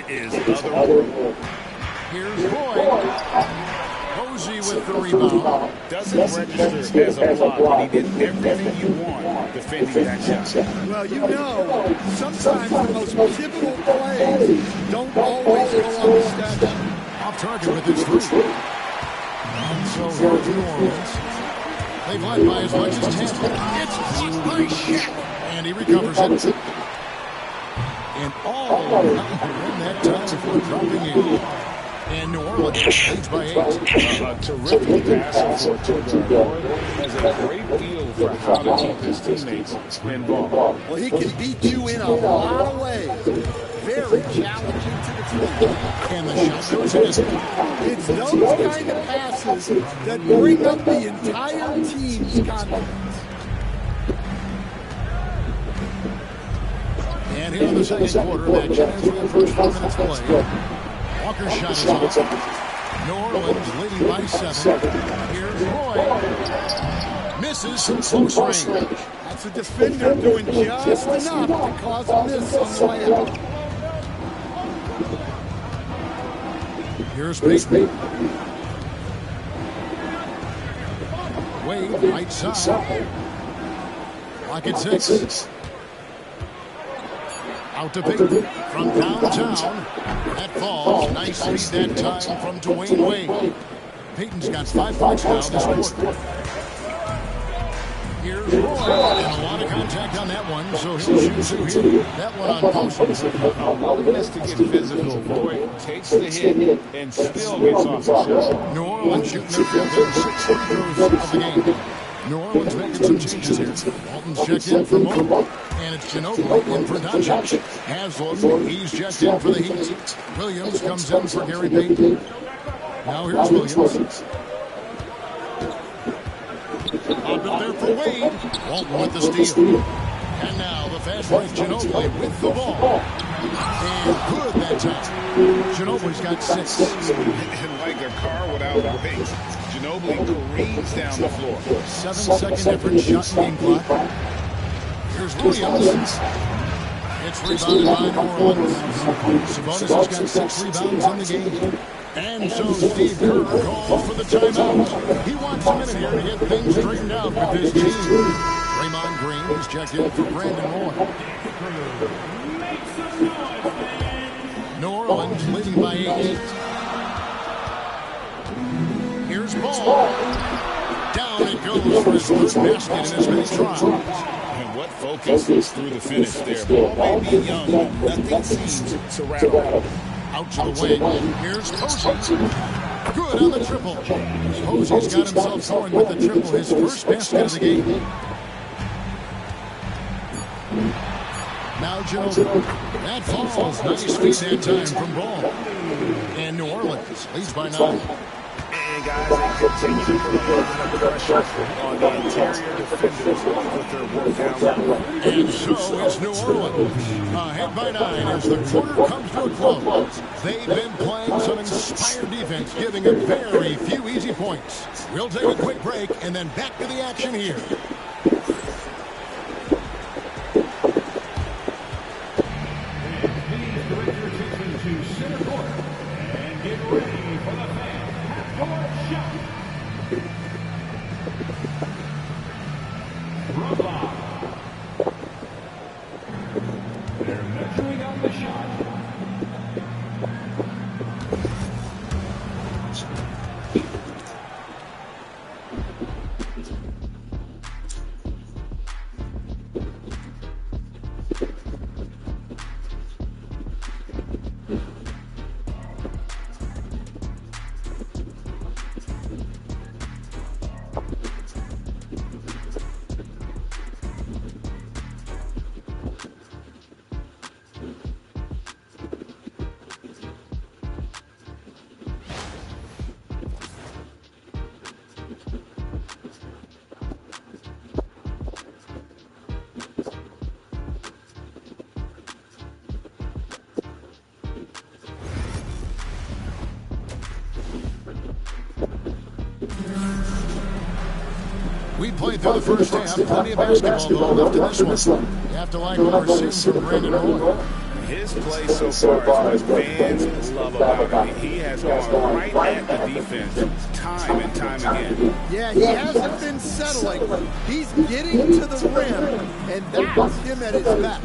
H: is otherworldly.
C: Here's Boyd. Posey with the rebound.
H: Doesn't register as a block, but he did everything you want defending that shot.
I: Well, you know, sometimes the most pivotal plays don't always go on the stat sheet.
C: Off target with his 3. And so here's New Orleans. They've led by as much as 10. It's blocked by Shaq. And he recovers it. And all in that time before dropping in. And New Orleans leads by 8.
H: A terrific passer for two-guard. Has a great feel for how to keep his teammates involved.
I: Well, he can beat you in a lot of ways. Very challenging to defend.
C: And the shot goes in.
I: It's those kind of passes that bring up the entire team's confidence.
C: And here in the second quarter, that chance for the first 4 minutes play. Walker's shot is off. New Orleans leading by 7. Here's Roy. Misses from close range.
I: That's a defender doing just enough to cause a miss on the layup.
C: Here's Payton. Wade, right side. Clock at 6. Out to Payton from downtown. That falls. Nice lead that time from Dwayne Wade. Payton's got 5 points now this quarter. Here's Roy, and a lot of contact on that one, so he'll shoot two here. That one on motion.
H: A willingness to get physical. Roy takes the hit and still gets off the shot.
C: New Orleans shooting their fifth and sixth free throws of the game. New Orleans making some changes here. Walton's checked in for Mo, and it's Ginobili in for Doncic. Haslam, he's checked in for the Heat. Williams comes in for Gary Payton. Now here's Williams. Up there for Wade. Walton with the steal. And now the fast break, Ginobili with the ball. And good that time. Ginobili's got 6.
H: And like a car without brakes, Ginobili careens down the floor.
C: 7-second difference, shot and game clock. Here's Williams. It's rebounded by New Orleans. Sabonis has got 6 rebounds in the game. And so Steve Kerr calls for the timeout. He wants a minute here to get things straightened out with his team. Draymond Green is checked in for Brandon Moore. New Orleans leading by 8. Here's Ball. Down it goes for his first basket in his many trials.
H: And what focus through the finish there. Ball may be young, but nothing seems to rattle.
C: Out to the wing. Here's Posey. Good on the triple. Posey's got himself going with the triple, his first basket of the game. Now Ginobili. That falls. Nice feed that time from Ball. And New Orleans leads by 9.
H: And guys, they continue to put a lot of pressure on the interior defenders with their work down low.
C: And so is New Orleans. Ahead by 9 as the quarter comes to a close. They've been playing some inspired defense, giving a very few easy points. We'll take a quick break and then back to the action here. We played through the first half. Plenty of basketball, though, left in this one. You have to like what we're seeing from Brandon Roy.
H: His play so far is what fans love about him. He has gone right at the defense time and time again.
I: Yeah, he hasn't been settling. He's getting to the rim, and that's him at his best.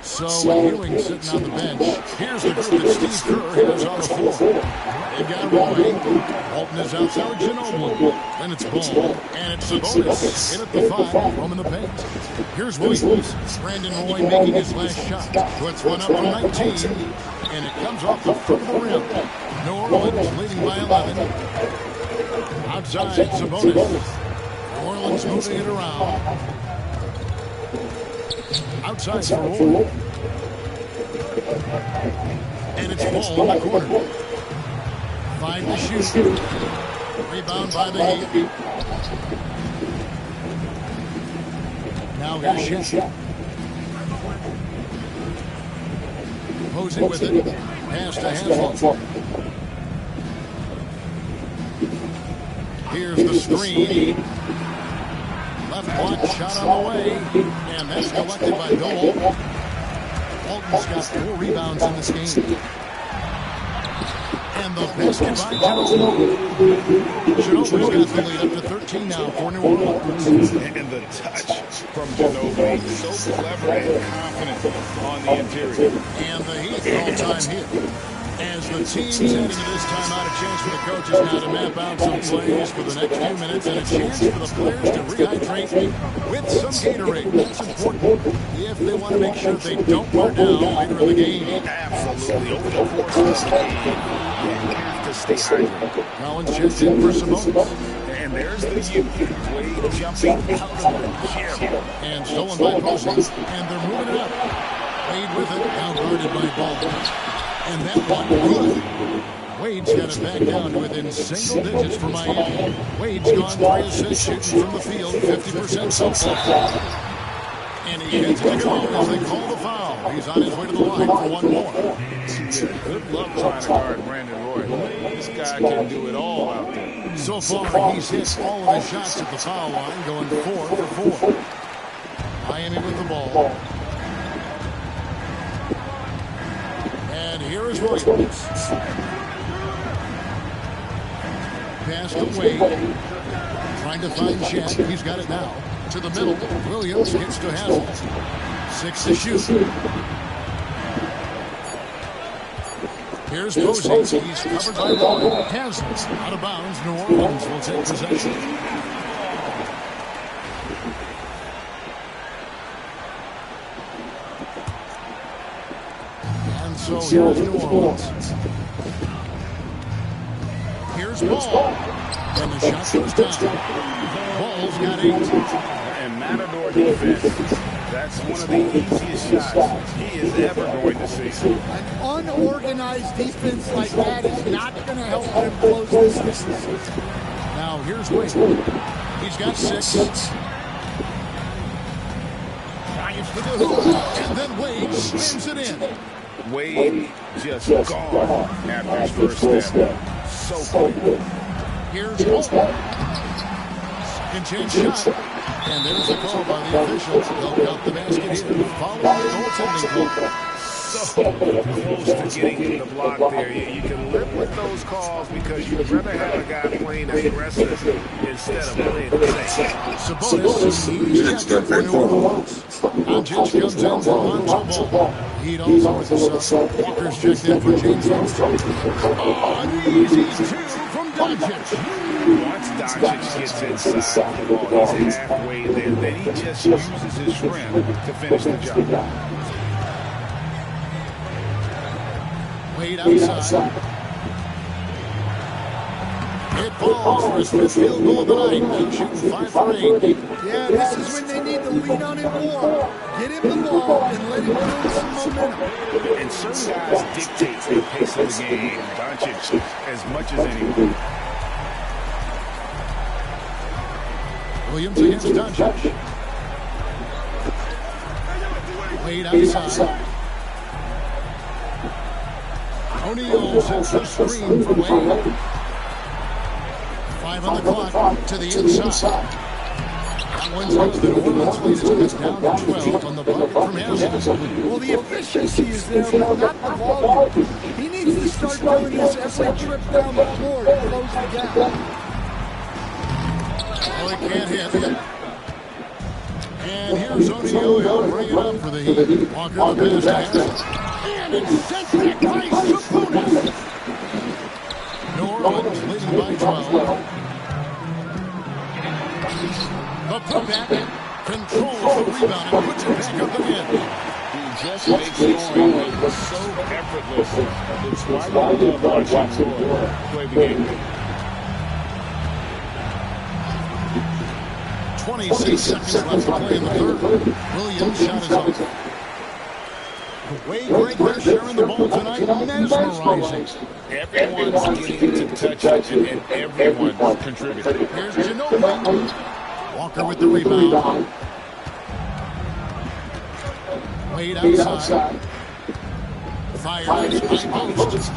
C: So Ewing sitting on the bench. Here's the group that Steve Kerr has on the floor. They've got Roy. Walton is outside Ginobili. Then it's Ball. And it's Sabonis. In at the 5. Roaming the paint. Here's Williams. Brandon Roy making his last shot. Puts one up from 19. And it comes off the front of the rim. New Orleans leading by 11. Outside Sabonis. New Orleans moving it around. Outside for Roy. And it's Ball in the corner. 5 to shoot. Rebound by the Heat. Now here's Shaq. Posey with it. Pass to Haslam. Here's the screen. Left block shot on the way. And that's collected by Bill Walton. Walton's got 4 rebounds in this game. And the basket by Ginobili. Ginobili's got the lead up to 13 now for New Orleans.
H: And the touch from Ginobili, so clever and confident on the interior.
C: And the Heat all-time hit. As the team's heading to this timeout, a chance for the coaches now to map out some plays for the next few minutes and a chance for the players to rehydrate with some Gatorade. That's important if they want to make sure they don't wear down later in the game.
H: Absolutely. Over the course of the game, you have to stay hydrated.
C: Collins checked in for Sabonis.
H: And there's the youth. Wade jumping out of the gym.
C: And stolen by Posey. And they're moving it up. Wade with it, now guarded by Ball. And that one good. Wade's got it back down to within single digits for Miami. Wade's gone 3 assists shooting from the field, 50% so far. And he gets it to go as they call the foul. He's on his way to the line for one more.
H: Yeah, good luck trying to guard Brandon Roy. This guy can do it all out there.
C: So far, he's hit all of his shots at the foul line, going 4 for 4. Miami with the ball. And here is Williams. Pass to Wade. Trying to find Shaq. He's got it now. To the middle. Williams gets to Hazel. 6 to shoot. Here's Posey. He's covered by Roy. Hazel out of bounds. New Orleans will take possession. So here's New Orleans. Here's Ball. And the shot goes down. Ball's got 8.
H: And Matador defense, that's one of the easiest shots he is ever going to see.
I: An unorganized defense like that is not going to help them close this distance.
C: Now here's Wade. He's got 6. Drives to the hoop. And then Wade slams it in.
H: Wade just gone after his first step. So quick.
C: Here's Bolton. Second chance shot. And there's a call by the officials. They'll count the basket here. Following the goaltending call.
H: So close to getting the block there. You can live with those calls because you'd rather have a guy playing aggressive instead of playing safe.
C: Sabonis, he's got for New Orleans. Doncic comes in for Lonzo Ball. Heat also with the sub. Walker's checked in for James Harden. An easy 2 from Doncic.
H: Once Doncic gets inside the ball, he's halfway there. Then he just uses his strength to finish the job.
C: Wade outside. It falls for his 5th field goal of the night. Now shooting 5 for 8.
I: Yeah, this is when they need to lean on him more. Get him the ball and let him build some momentum.
H: And certain guys dictate the pace of the game. Doncic as much as anyone.
C: Williams against Doncic. Wade outside. O'Neal sets the screen for Wade. 5 on the clock to the inside. That one's good. The New Orleans lead is down to 12 on the bucket from Hazel.
I: Well, the efficiency is there, but not the volume. He needs to start doing this every trip down the floor to close the gap.
C: Oh, he can't hit. And here's O'Neal. He'll bring it up for the Heat. Walker the pass to Hazel. And it's sent back by Sabonis. New Orleans leading by 12. The putback controls the rebound and puts it back up again.
H: He just makes scoring look so effortless. It's why you love watching Roy play the game.
C: 26 seconds left to play in the third. Williams shot is off. Wade Greg sharing the ball tonight, mesmerizing.
H: Everyone's getting to touch it, and everyone's contributing.
C: Here's Ginobili. Walker with the rebound. Wade outside. Fires high post.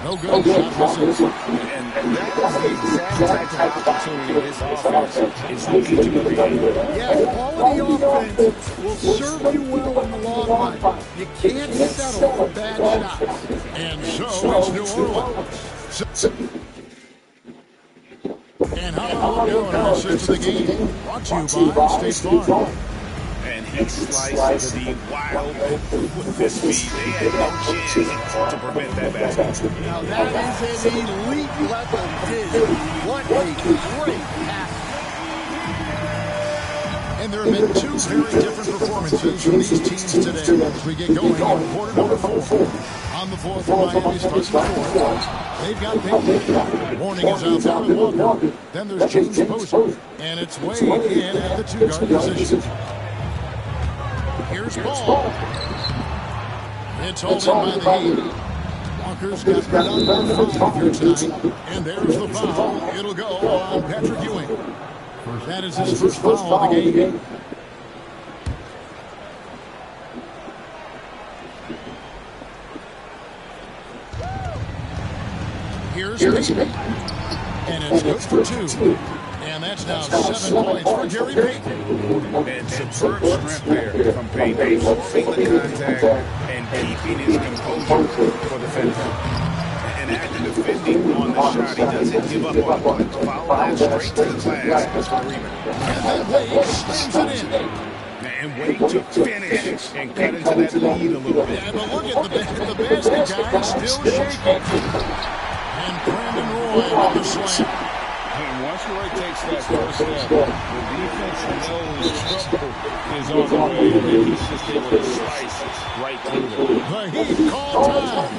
C: No good. Shot misses.
H: And that is the exact type of opportunity this offense is looking to create.
I: Yeah, quality offense will serve you well in the long run. You can't settle for bad shots.
C: And so it's New Orleans. And how about a look now at our 6th of the game? Brought to you by State Farm.
H: And he sliced the wild with this speed. They had no chance to prevent that basket.
I: Now that is an elite level dig. What a great pass.
C: And there have been two very different performances from these teams today as we get going in quarter number 4. On the floor for Miami starting fourth. They've got Payton. Warning is out there with Walker. Then there's James Posey. And it's Wade in at the two-guard position. Here's Ball. It's all in by the Heat. Walker's got number 5 here tonight. And there's the foul. It'll go on Patrick Ewing. That is his first foul of the game. Here's Payton. And it's good for 2. And that's now 7 points for Gary Payton.
H: And superb strength there from Payton, absorbing the contact and keeping his composure for the finish. And after defending on the shot, he doesn't give up on one. Follow that straight to the glass for the rebound.
C: And then Wade slams it in.
H: And Wade to finish and cut into that lead a little bit.
C: Yeah, but look at the basket guy still shaking. And Brandon Roy with the slam.
J: And once Roy takes that first step, the defense knows trouble is on the way, and he's just able to slice right through them.
C: The Heat call time.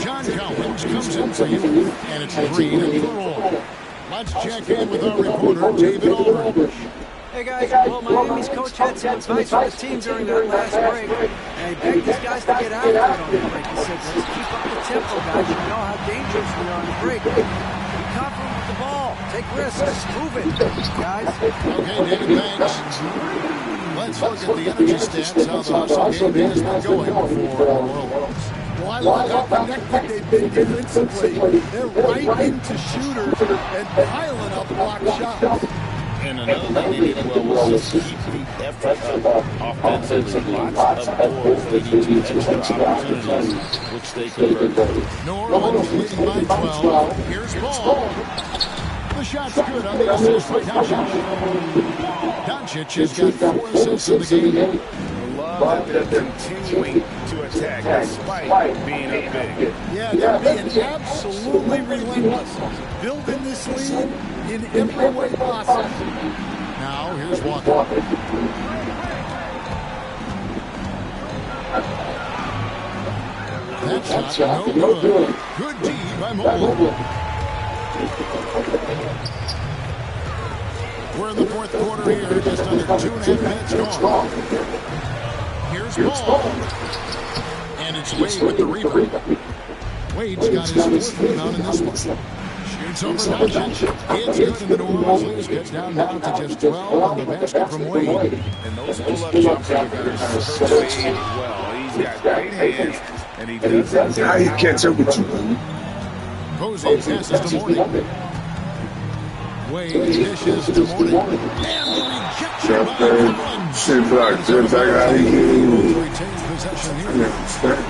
C: John Collins comes in for you, and it's Green and for Roy. Let's check in with our reporter, David Aldridge.
K: Hey guys, well, Miami's coach had some advice for the team during that last break, and he begged these guys to get after it on the break. He said, let's keep up the tempo, guys. You know how dangerous we are on the break. Be confident with the ball. Take risks. Move it, guys.
C: Okay, David, thanks. Let's look at the energy stats, how the hustle game has been going for New Orleans.
I: Well, I love how connected they've been defensively. They're right into shooters and piling up block shots.
J: And another thing they did well was just keep the effort up offensively. Lots of doors leading to extra opportunities, which they converted.
C: New Orleans leading by 12. Here's Ball. The shot's good on the assist by Doncic. Doncic has got 4 assists in the game.
H: Love that they're continuing to attack despite being up big.
I: Yeah, they're being absolutely relentless. Building this lead in every way possible.
C: Now, here's Walker. That shot, no good. Good D by Mobley. We're in the fourth quarter here, just under 2.5 minutes gone. Here's Ball. And it's Wade with the rebound. Wade's got his 4th rebound in this one. Shoots over Doncic. It's good, and the New Orleans Leafs gets down now to just 12 on the basket from Wade.
H: And those pull-up jumpers are going to serve Wade well. He's got great hands, and he doesn't.
F: How you catch up with you?
C: Posey passes to Morning. Wade dishes to Morning. And the rejection by Collins.
F: Shit, like, just like how he
C: Retains possession here.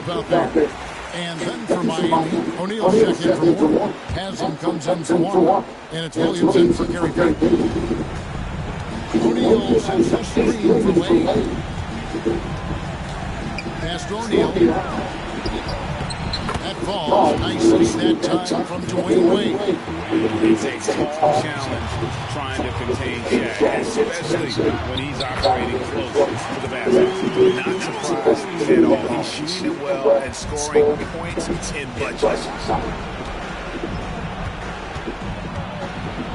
C: Out there. And then for Miami, O'Neal check in for more. Haslam comes in for one. And it's Williams in for Gary Payton. O'Neal sends the screen for Wade. Pass to O'Neal. That falls nicely that time from Dwayne Wade.
H: It's a tall challenge trying to contain Shaq, especially when he's operating close to the basket. Not surprised at all. He's shooting it well and scoring points in bunches.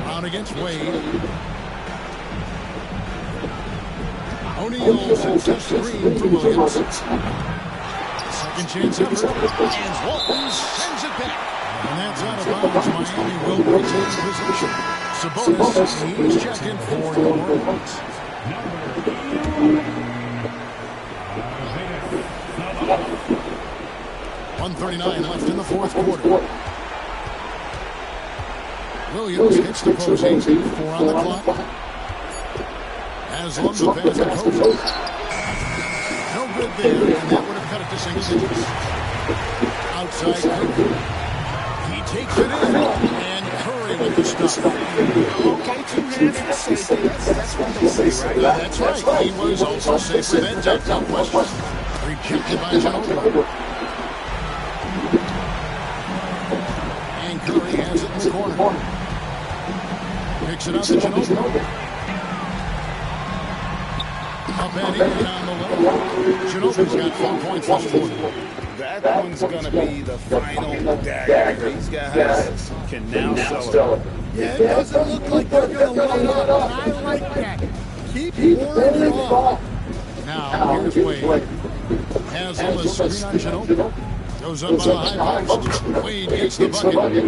C: Out against Wade. O'Neal sets a screen for Williams. Second chance effort. And Walton sends it back. And that's out of bounds. Miami will retain possession. Sabonis, he's checked in for New Orleans. 1:39 left in the fourth quarter. Williams hits the Posey. 4 on the clock. Has long the pass to Posey. No good there, and that would have cut it to single digits. Outside Curry. He takes it in, and Curry with the stop.
H: Okay, 2 hands for safety. That's what they say, right?
C: That's right. He was also safe with that deck, no question. Rejected by Ginobili. And Curry has it in the corner. Picks it up to Ginobili. Up and in down the lane. Ginobili's got 4 points this quarter.
H: That one's going to be the final dagger. These guys can now celebrate.
I: Yeah, it doesn't look like they're going to let up, and I like that. Keep pouring it on.
C: Now, here's Wade. Has on the screen on Ginobili. Goes up on the high post. Wade gets the bucket.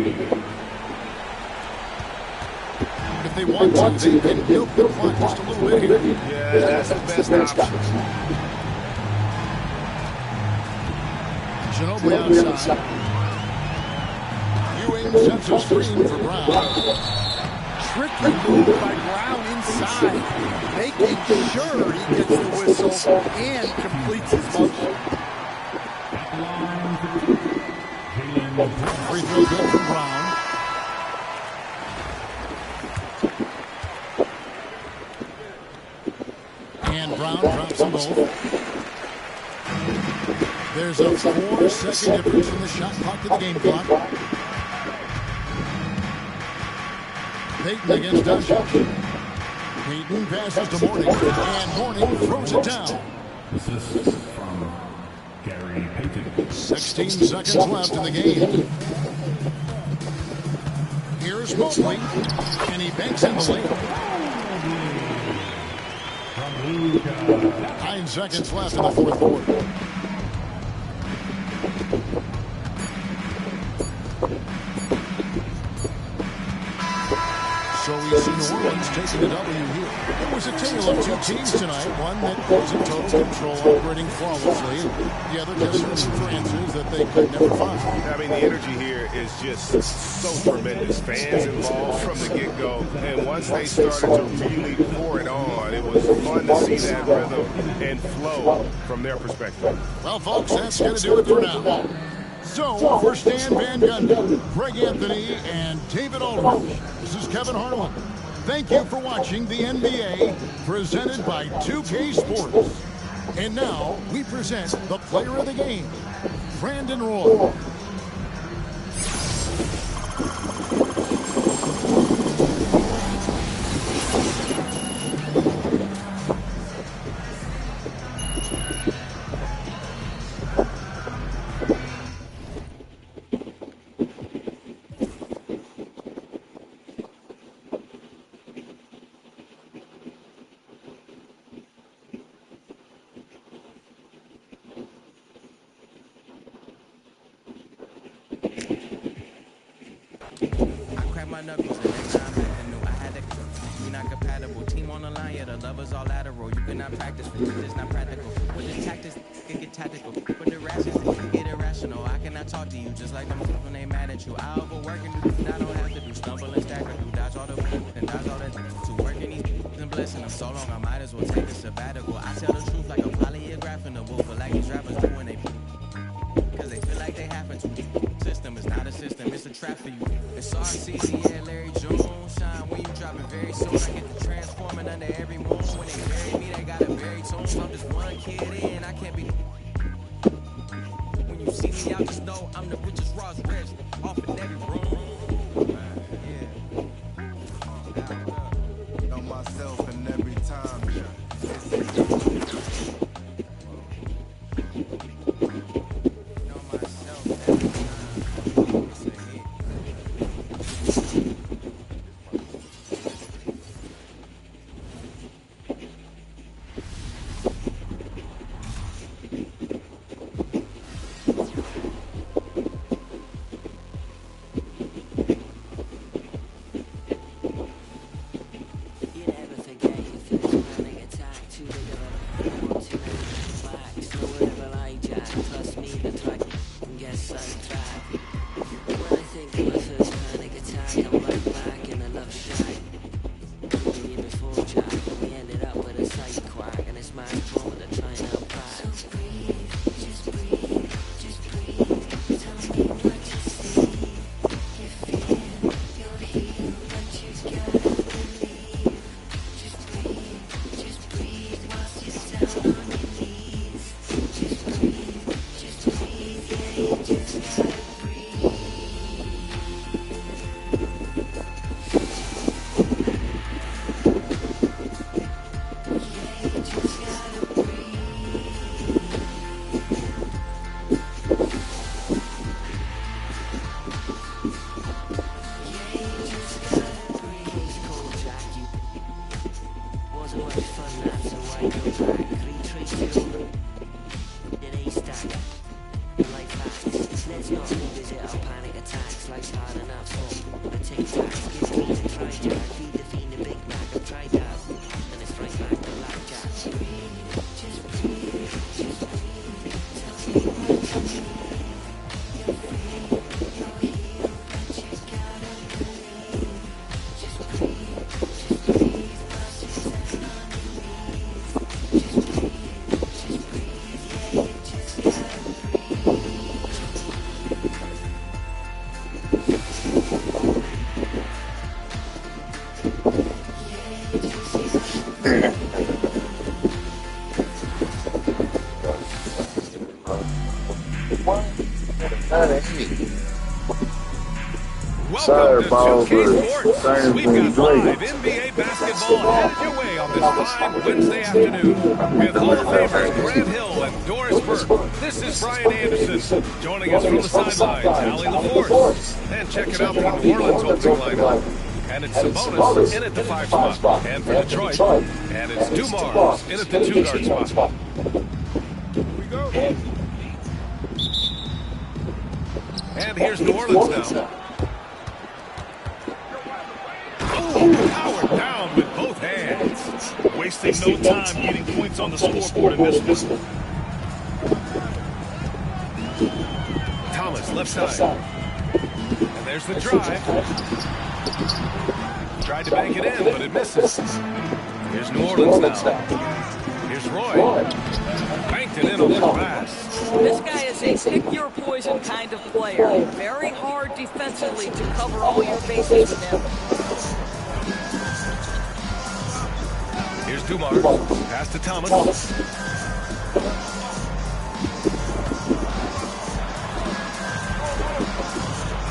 C: If they want to, they can milk the clock just a little bit here.
H: Yeah, that's the best option.
C: Ginobili outside. Ewing sets a screen for Brown.
I: Tricky move by Brown inside, making sure he gets the whistle and completes his motion.
C: Free throw good from Brown. And Brown drops them both. There's a 4-second difference in the shot clock to the game clock. Payton against Doncic. Payton passes to Mourning, and Mourning throws it down.
L: Assist from Gary Payton.
C: 16 seconds left in the game. Here's Mobley, and he banks in the lane. 9 seconds left in the fourth quarter. So we see New Orleans taking the W here. It was a tale of 2 teams tonight. One that was in total control, operating flawlessly. The other just searching for answers that they could never find.
H: I mean, the energy here is just so tremendous. Fans involved from the get-go. And once they started to really pour it on, it was fun to see that rhythm and flow from their perspective.
C: Well, folks, that's going to do it for now. So, for Stan Van Gundy, Greg Anthony, and David Aldridge, this is Kevin Harlan. Thank you for watching the NBA, presented by 2K Sports. And now, we present the player of the game, Brandon Roy.
A: Welcome to 2K Sports. We've got live NBA basketball headed your way on this fine Wednesday afternoon with Hall of Famers Grant Hill and Doris Burke. This is Brian Anderson. Joining us from the sidelines, Allie LaForce. And checking out the New Orleans opening lineup. And it's Sabonis in at the 5 spot. And for Detroit, and it's Dumars in at the 2-guard spot. Here we go. And here's New Orleans now. Powered down with both hands.
B: Wasting no time getting points on the scoreboard in this one.
A: Thomas, left side. And there's the drive. Tried to bank it in, but it misses. Here's New Orleans now. Here's Roy. Banked it in on the pass.
M: This guy is a pick-your-poison kind of player. Very hard defensively to cover all your bases with him.
A: Here's Dumars. Pass to Thomas.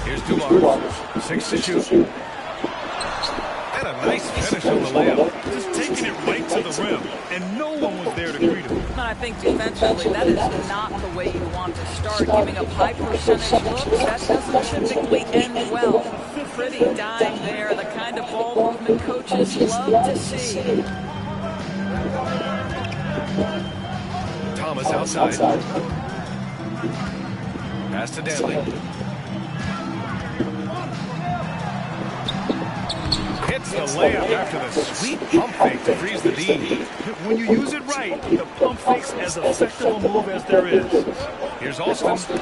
A: Here's Dumars. 6 to shoot. And a nice finish on the layup.
B: Just taking it right to the rim, and no one was there to greet him.
M: I think defensively, that is not the way you want to start. Giving up high percentage looks, that doesn't typically end well. Pretty dime there, the kind of ball movement coaches love to see.
A: Thomas outside. Pass to Danley. Hits the layup after the sweet pump fake to freeze the D.
B: When you use it right, the pump fake's as effective a move as there is.
A: Here's Alston. It's tipped.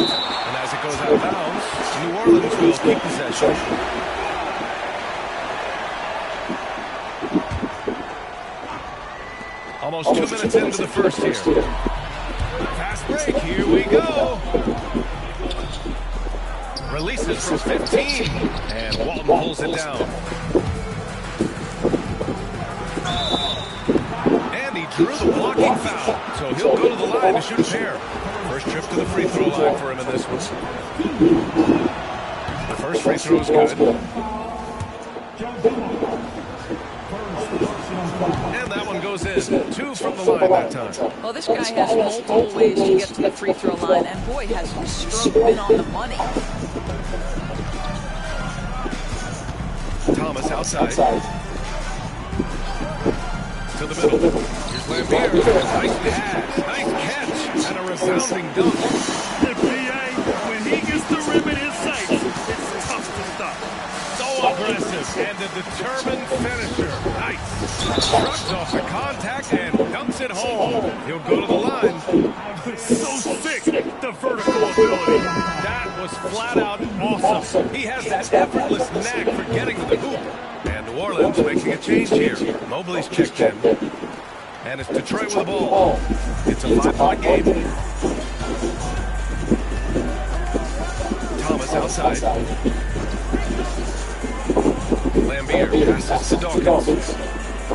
A: And as it goes out of bounds, New Orleans will keep possession. Almost 2 minutes into the first here. Fast break. Here we go. Releases from 15. And Walton pulls it down. And he drew the blocking foul. So he'll go to the line to shoot a pair. First trip to the free throw line for him in this one. The first free throw is good. And that one goes in. 2 from the line that time.
M: Well, this guy has multiple ways to get to the free throw line, and boy, has his stroke been on the money.
A: Thomas outside. To the middle. Here's Lambier. Nice pass. Nice catch. And a resounding dunk.
B: The PA, when he gets the rim in his sights, it's tough to stop.
A: So aggressive. And a determined finisher. Nice. Shrugs off the contact and dumps it home. He'll go to the line.
B: So sick, the vertical ability.
A: That was flat out awesome. He has that effortless knack for getting to the hoop. And New Orleans making a change here. Mobley's checked in. And it's Detroit with the ball. It's a 5-point game. Thomas outside. Lambier passes to Dawkins.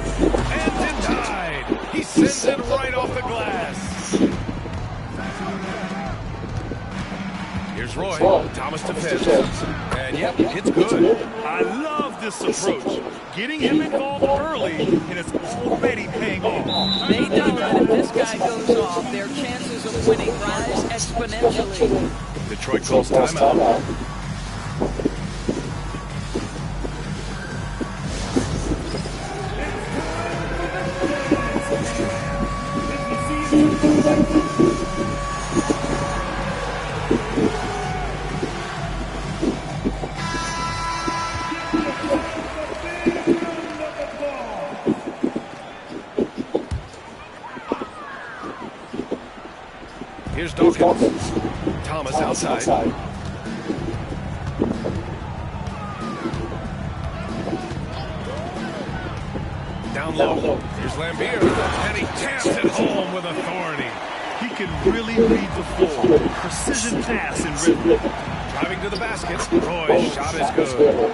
A: And denied. He sends it right off the glass. Here's Roy. Thomas defends. And yep, it's good.
B: I love this approach. Getting him involved early, and it's already paying off.
M: They know that if this guy goes off, their chances of winning rise exponentially.
A: Detroit calls timeout. Dawkins. Thomas outside. Down low. Here's Lambier. And he taps it home with authority.
B: He can really read the floor. Precision pass and rhythm.
A: Driving to the basket. Roy's shot is good.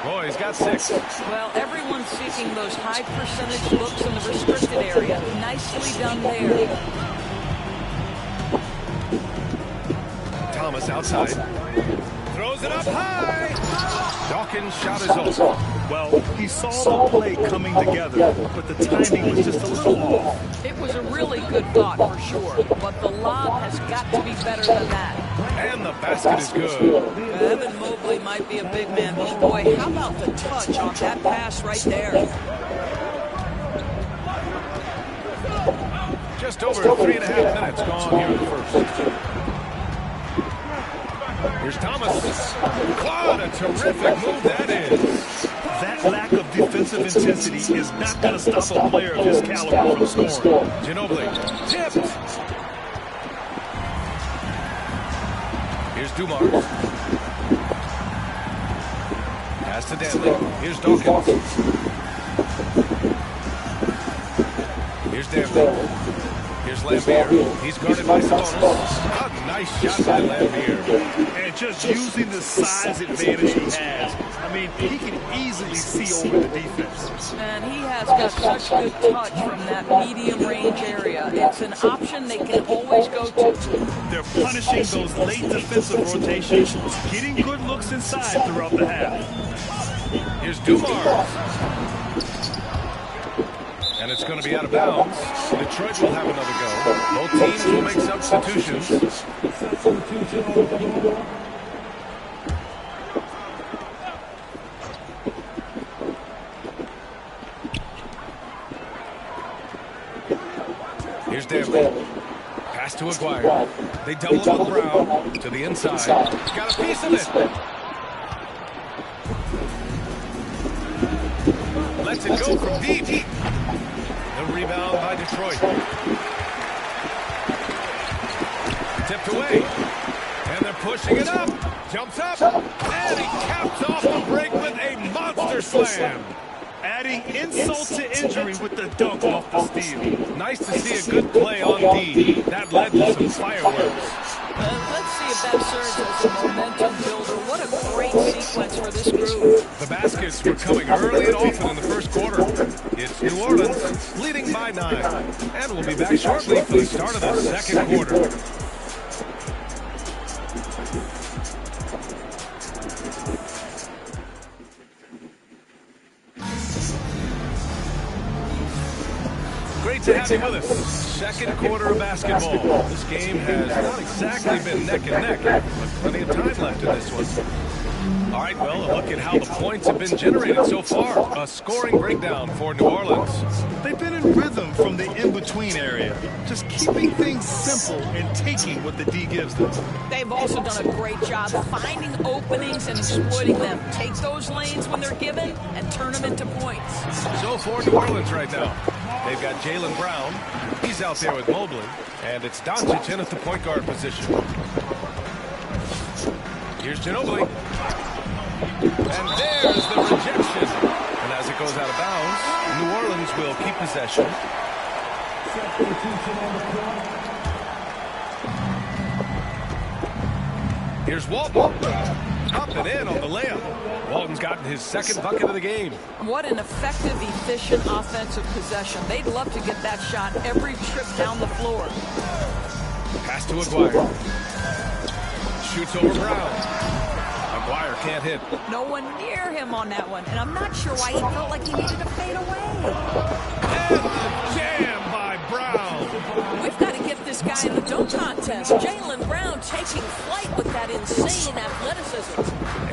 A: Roy's got 6.
M: Well, everyone's seeking those high percentage looks in the restricted area. Nicely done there.
A: Thomas outside. Throws it up high. Dawkins' shot is over.
B: Well, he saw the play coming together, but the timing was just a little off.
M: It was a really good thought for sure, but the lob has got to be better than that.
A: And the basket is good.
M: Evan Mobley might be a big man, but boy, how about the touch on that pass right there?
A: Just over 3.5 minutes gone here in the first. Here's Thomas. What a terrific move that is.
B: That lack of defensive intensity is not going to stop a player of his caliber from scoring.
A: Ginobili tipped. Here's Dumars. Pass to Danley. Here's Dawkins. Here's Danley. Here's Lambier. He's guarded by Sabonis. A nice shot by Lambier.
B: And just using the size advantage he has. I mean, he can easily see over the defense.
M: And he has got such good touch from that medium range area. It's an option they can always go to.
B: They're punishing those late defensive rotations, getting good looks inside throughout the half.
A: Here's Dumars. And it's going to be out of bounds. Detroit will have another go. Both teams will make substitutions. Here's Danley. Pass to Aguirre. They double it with Brown to the inside. Got a piece of it. Lets it go from deep. The rebound by Detroit. Tipped away. And they're pushing it up. Jumps up. And he caps off the break with a monster slam.
B: Adding insult to injury with the dunk off the steal.
A: Nice to see a good play on D. That led to some fireworks.
M: Let's see if that serves as a momentum builder. What a great sequence for this group.
A: The baskets were coming early and often in the first quarter. It's New Orleans leading by 9. And we'll be back shortly for the start of the second quarter. Great to have you with us. Second quarter of basketball. This game has not exactly been neck and neck, but plenty of time left in this one. All right, well, a look at how the points have been generated so far. A scoring breakdown for New Orleans.
B: They've been in rhythm from the in-between area, just keeping things simple and taking what the D gives them.
M: They've also done a great job finding openings and exploiting them. Take those lanes when they're given and turn them into points.
A: So for New Orleans right now, they've got Jaylen Brown. He's out there with Mobley. And it's Doncic in at the point guard position. Here's Ginobili. And there's the rejection. And as it goes out of bounds, New Orleans will keep possession. Here's Walton. Up and in on the layup. Walton's gotten his second bucket of the game.
M: What an effective, efficient offensive possession. They'd love to get that shot every trip down the floor.
A: Pass to Aguirre. Shoots over Brown. Aguirre can't hit.
M: No one near him on that one, and I'm not sure why he felt like he needed to fade away.
A: And the jam by Brown.
M: We've got to get this guy in the dunk contest. Jaylen Brown taking flight with that insane athleticism.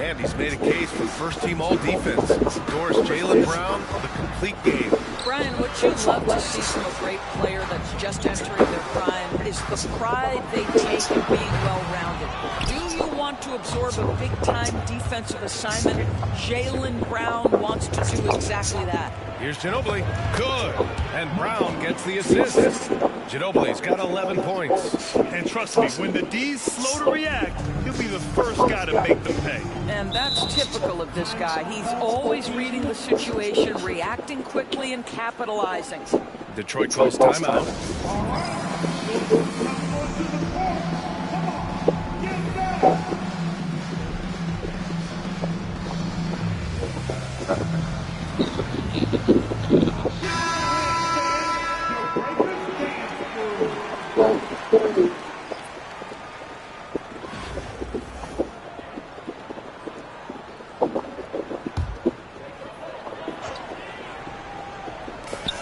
A: And he's made a case for first-team all-defense. Doors Jaylen Brown, the complete game.
M: Brian, what you love to see from a great player that's just entering their prime is the pride they take in being well-rounded. Do you want to absorb a big-time defensive assignment? Jaylen Brown wants to do exactly that.
A: Here's Ginobili. Good. And Brown gets the assist. Ginobili's got 11 points.
B: And trust me, when the D's slow to react, he'll be the first guy to make them pay.
M: And that's typical of this guy. He's always reading the situation, reacting quickly, and capitalizing.
A: Detroit calls timeout.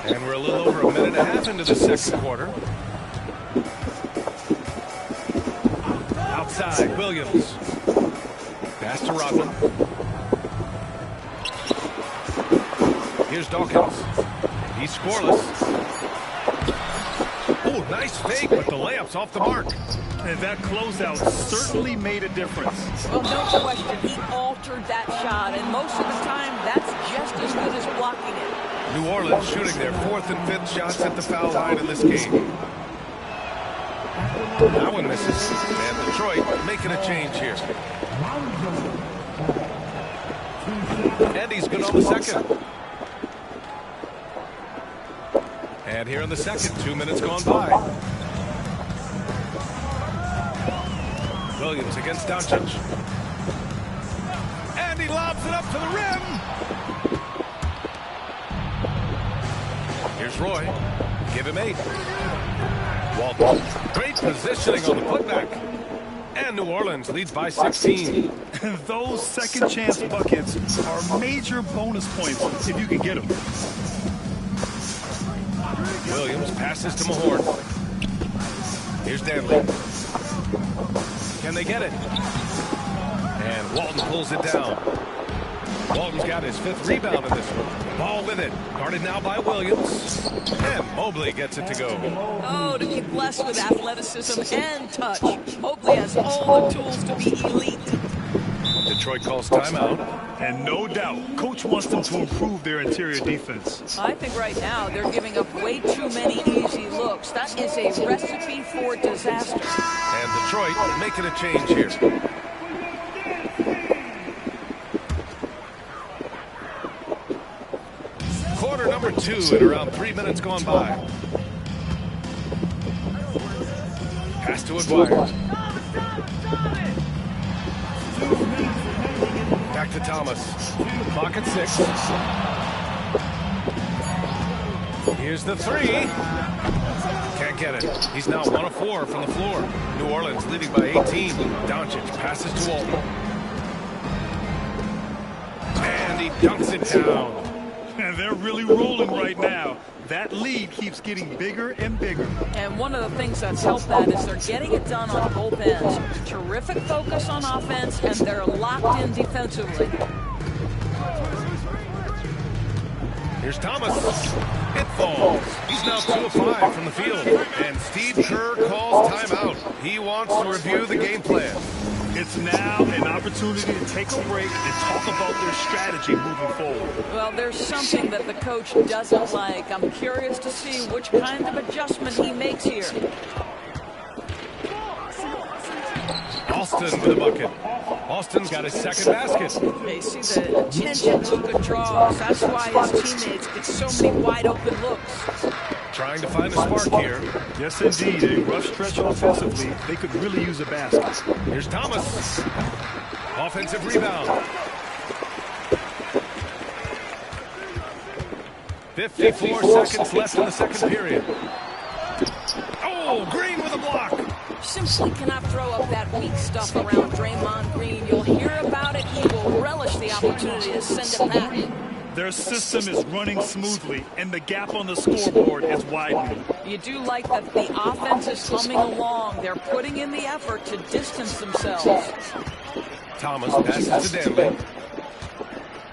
A: And we're a little over a minute and a half into the second quarter. Outside, Williams. Pass to Rodman. Here's Dawkins. He's scoreless. Oh, nice fake, but the layup's off the mark.
B: And that closeout certainly made a difference.
M: Well, no question, he altered that shot, and most of the time, that's just as good as blocking it.
A: New Orleans shooting their 4th and 5th shots at the foul line in this game. That one misses, and Detroit making a change here. And he's good on the second. And here in the second, 2 minutes gone by. Williams against Doncic. And he lobs it up to the rim. Here's Roy. Give him 8. Walton. Great positioning on the putback. And New Orleans leads by 16.
B: Those second chance buckets are major bonus points if you can get them.
A: Williams passes to Mahorn. Here's Danley. Can they get it? And Walton pulls it down. Walton's got his 5th rebound in this one. Ball with it. Guarded now by Williams. And Mobley gets it to go.
M: Oh, to be blessed with athleticism and touch. Mobley has all the tools to be elite.
A: Detroit calls timeout.
B: And no doubt, Coach wants them to improve their interior defense.
M: I think right now they're giving up way too many easy looks. That is a recipe for disaster.
A: And Detroit making a change here. Quarter number 2 at around 3 minutes gone by. Pass to Aguirre. Back to Thomas. Clock at 6. Here's the 3. Can't get it. He's now 1 of 4 from the floor. New Orleans leading by 18. Doncic passes to Walton. And he dunks it down.
B: And they're really rolling right now. That lead keeps getting bigger and bigger.
M: And one of the things that's helped that is they're getting it done on both ends. Terrific focus on offense, and they're locked in defensively.
A: Here's Thomas. It falls. He's now 2 of 5 from the field. And Steve Kerr calls timeout. He wants to review the game plan.
B: It's now an opportunity to take a break and talk about their strategy moving forward.
M: Well, there's something that the coach doesn't like. I'm curious to see which kind of adjustment he makes here.
A: Austin with a bucket. Austin's got his 2nd basket.
M: They see the attention Luka draws. That's why his teammates get so many wide open looks.
A: Trying to find a spark here.
B: Yes, indeed. A rough stretch offensively. They could really use a basket.
A: Here's Thomas. Offensive rebound. 54 seconds left in the second period. Oh, Green with a block.
M: Simply cannot throw up that weak stuff around Draymond Green. You'll hear about it. He will relish the opportunity to send it back.
B: Their system is running smoothly, and the gap on the scoreboard is widening.
M: You do like that the offense is humming along. They're putting in the effort to distance themselves.
A: Thomas passes to Danley.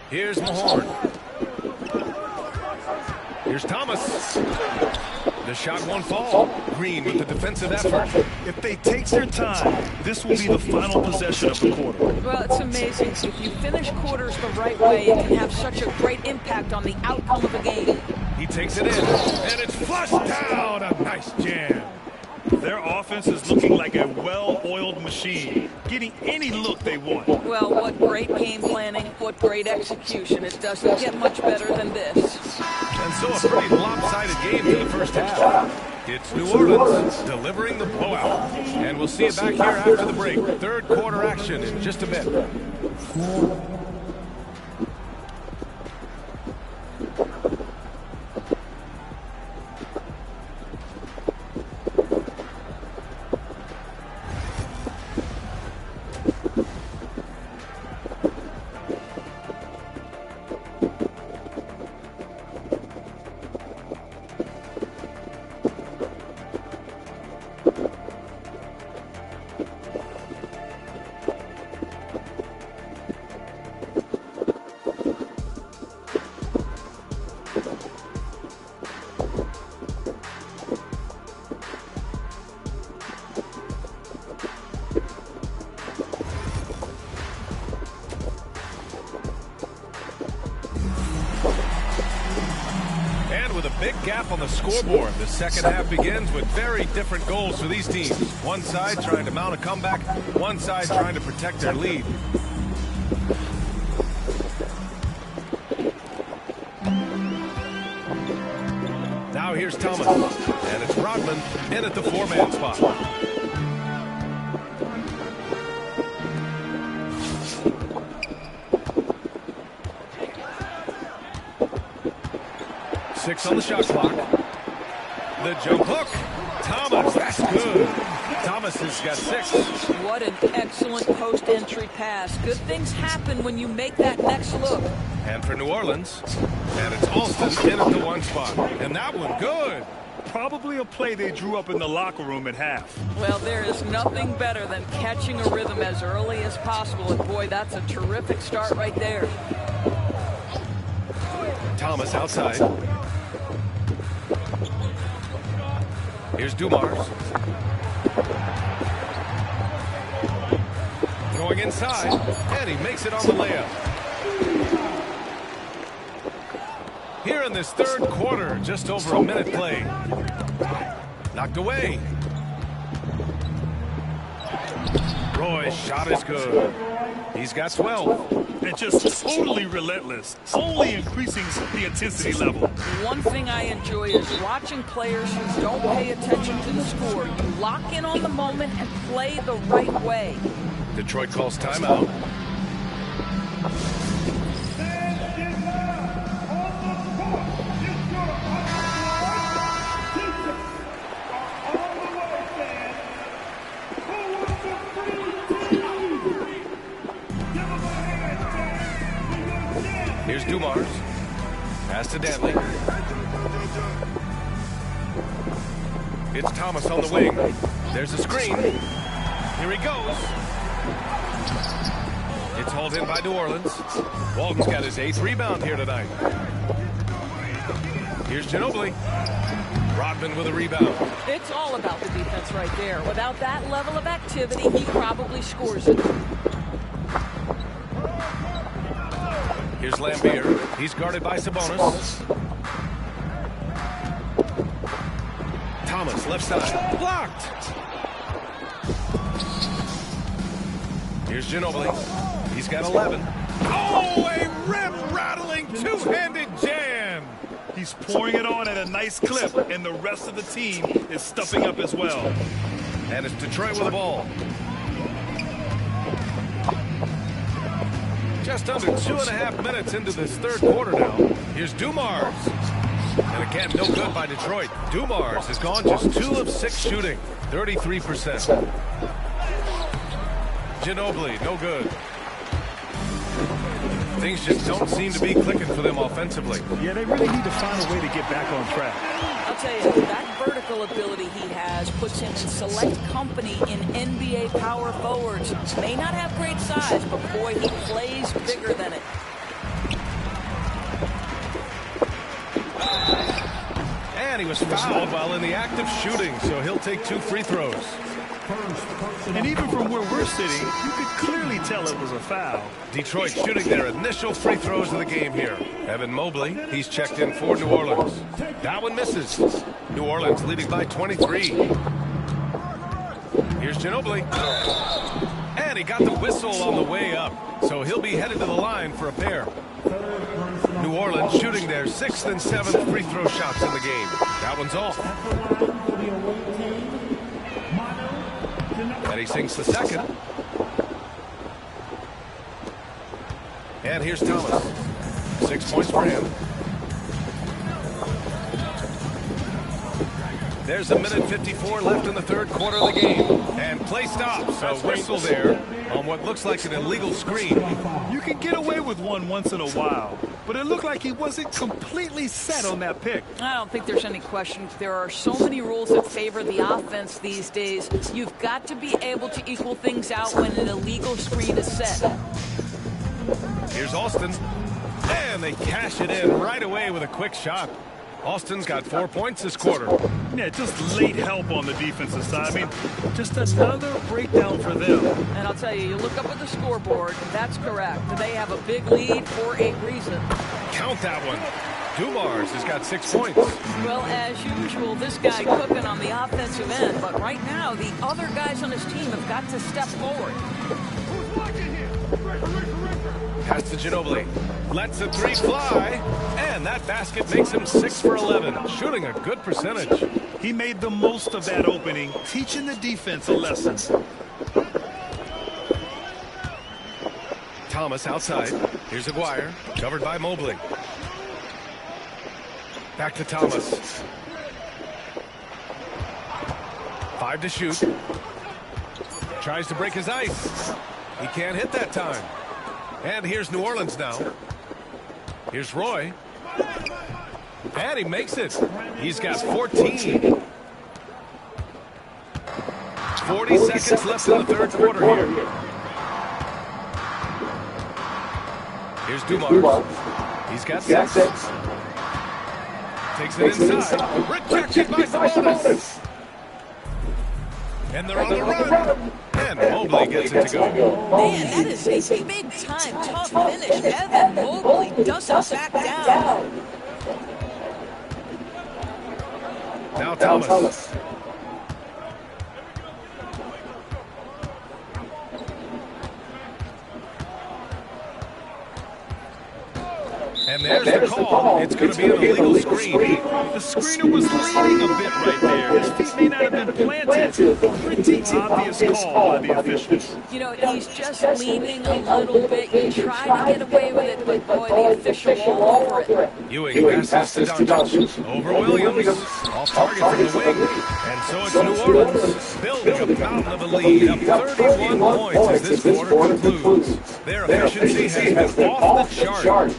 A: Here's Mahorn. Here's Thomas. The shot won't fall. Green with the defensive effort.
B: If they take their time, this will be the final possession of the quarter.
M: Well, it's amazing. If you finish quarters the right way, it can have such a great impact on the outcome of a game.
A: He takes it in, and it's flushed down. A nice jam.
B: Their offense is looking like a well-oiled machine, getting any look they want.
M: Well, what great game planning, what great execution. It doesn't get much better than this.
A: And so a pretty lopsided game to the first half. It's New Orleans delivering the blowout. And we'll see it back here after the break. Third quarter action in just a bit. Big gap on the scoreboard. The second half begins with very different goals for these teams. One side trying to mount a comeback, one side trying to protect their lead. Now here's Thomas, and it's Rodman in at the four-man spot. Six on the shot clock. The jump hook. Thomas, that's good. Thomas has got 6.
M: What an excellent post-entry pass. Good things happen when you make that next look.
A: And for New Orleans, and it's Alston in at the 1 spot. And that one good.
B: Probably a play they drew up in the locker room at half.
M: Well, there is nothing better than catching a rhythm as early as possible. And boy, that's a terrific start right there.
A: Thomas outside. Here's Dumars. Going inside, and he makes it on the layup. Here in this third quarter, just over a minute played. Knocked away. Roy's shot is good. He's got 12.
B: And just totally relentless, only increasing the intensity level.
M: One thing I enjoy is watching players who don't pay attention to the score. You lock in on the moment and play the right way.
A: Detroit calls timeout. Here's Dumars. Pass to Dantley. It's Thomas on the wing. There's a screen. Here he goes. It's hauled in by New Orleans. Walton's got his 8th rebound here tonight. Here's Ginobili. Rodman with a rebound.
M: It's all about the defense right there. Without that level of activity, he probably scores it.
A: Here's Lambier. He's guarded by Sabonis. Thomas, left side. Blocked! Here's Ginobili. He's got 11. Oh, a rim-rattling two-handed jam!
B: He's pouring it on at a nice clip, and the rest of the team is stuffing up as well.
A: And it's Detroit with the ball. Just under 2.5 minutes into this third quarter now. Here's Dumars. And again, no good by Detroit. Dumars has gone just 2 of 6 shooting, 33%. Ginobili, no good. Things just don't seem to be clicking for them offensively.
B: Yeah, they really need to find a way to get back on track.
M: I'll tell you, that vertical ability he has puts him in select company in NBA power forwards. May not have great size, but boy, he plays bigger than it.
A: And he was fouled while in the act of shooting, so he'll take 2 free throws.
B: And even from where we're sitting, you could clearly tell it was a foul.
A: Detroit shooting their initial free throws of the game here. Evan Mobley, he's checked in for New Orleans. That one misses. New Orleans leading by 23. Here's Ginobili. And he got the whistle on the way up, so he'll be headed to the line for a pair. New Orleans shooting their 6th and 7th free throw shots in the game. That one's off. And he sinks the second. And here's Thomas. 6 points for him. There's 1:54 left in the 3rd quarter of the game. And play stops. So whistle there on what looks like an illegal screen.
B: You can get away with one once in a while, but it looked like he wasn't completely set on that pick.
M: I don't think there's any question. There are so many rules that favor the offense these days. You've got to be able to equal things out when an illegal screen is set.
A: Here's Austin. And they cash it in right away with a quick shot. Austin's got 4 points this quarter.
B: Yeah, just late help on the defensive side. I mean, just another breakdown for them.
M: And I'll tell you, you look up at the scoreboard, that's correct. They have a big lead for a reason.
A: Count that one. Dumars has got 6 points.
M: Well, as usual, this guy cooking on the offensive end. But right now, the other guys on his team have got to step forward.
A: Pass to Ginobili. Lets the 3 fly. And that basket makes him 6 for 11. Shooting a good percentage.
B: He made the most of that opening, teaching the defense a lesson.
A: Thomas outside. Here's Aguirre. Covered by Mobley. Back to Thomas. 5 to shoot. Tries to break his ice. He can't hit that time. And here's New Orleans now. Here's Roy. And he makes it. He's got 14. 40 seconds left in the 3rd quarter here. Here's Dumars. He's got 6. Takes it inside. Rejected by Sabonis. And they're on the run. And Mobley gets it to go.
M: Man, that is a big-time tough finish. Evan Mobley doesn't back down.
A: Now Thomas. And there's the call. It's going to be an illegal screen.
B: The screener was leaning a bit right there. His feet may not have been planted. Pretty obvious call by the officials.
M: You know, he's just leaning a little bit. He tried to get away with it, but boy, the official won't over it.
A: Ewing passes to Doncic. Over Williams. Off target from the wing. And so it's New Orleans building a mountain of a lead. Up 31 points as this quarter concludes. Their efficiency has been off the chart.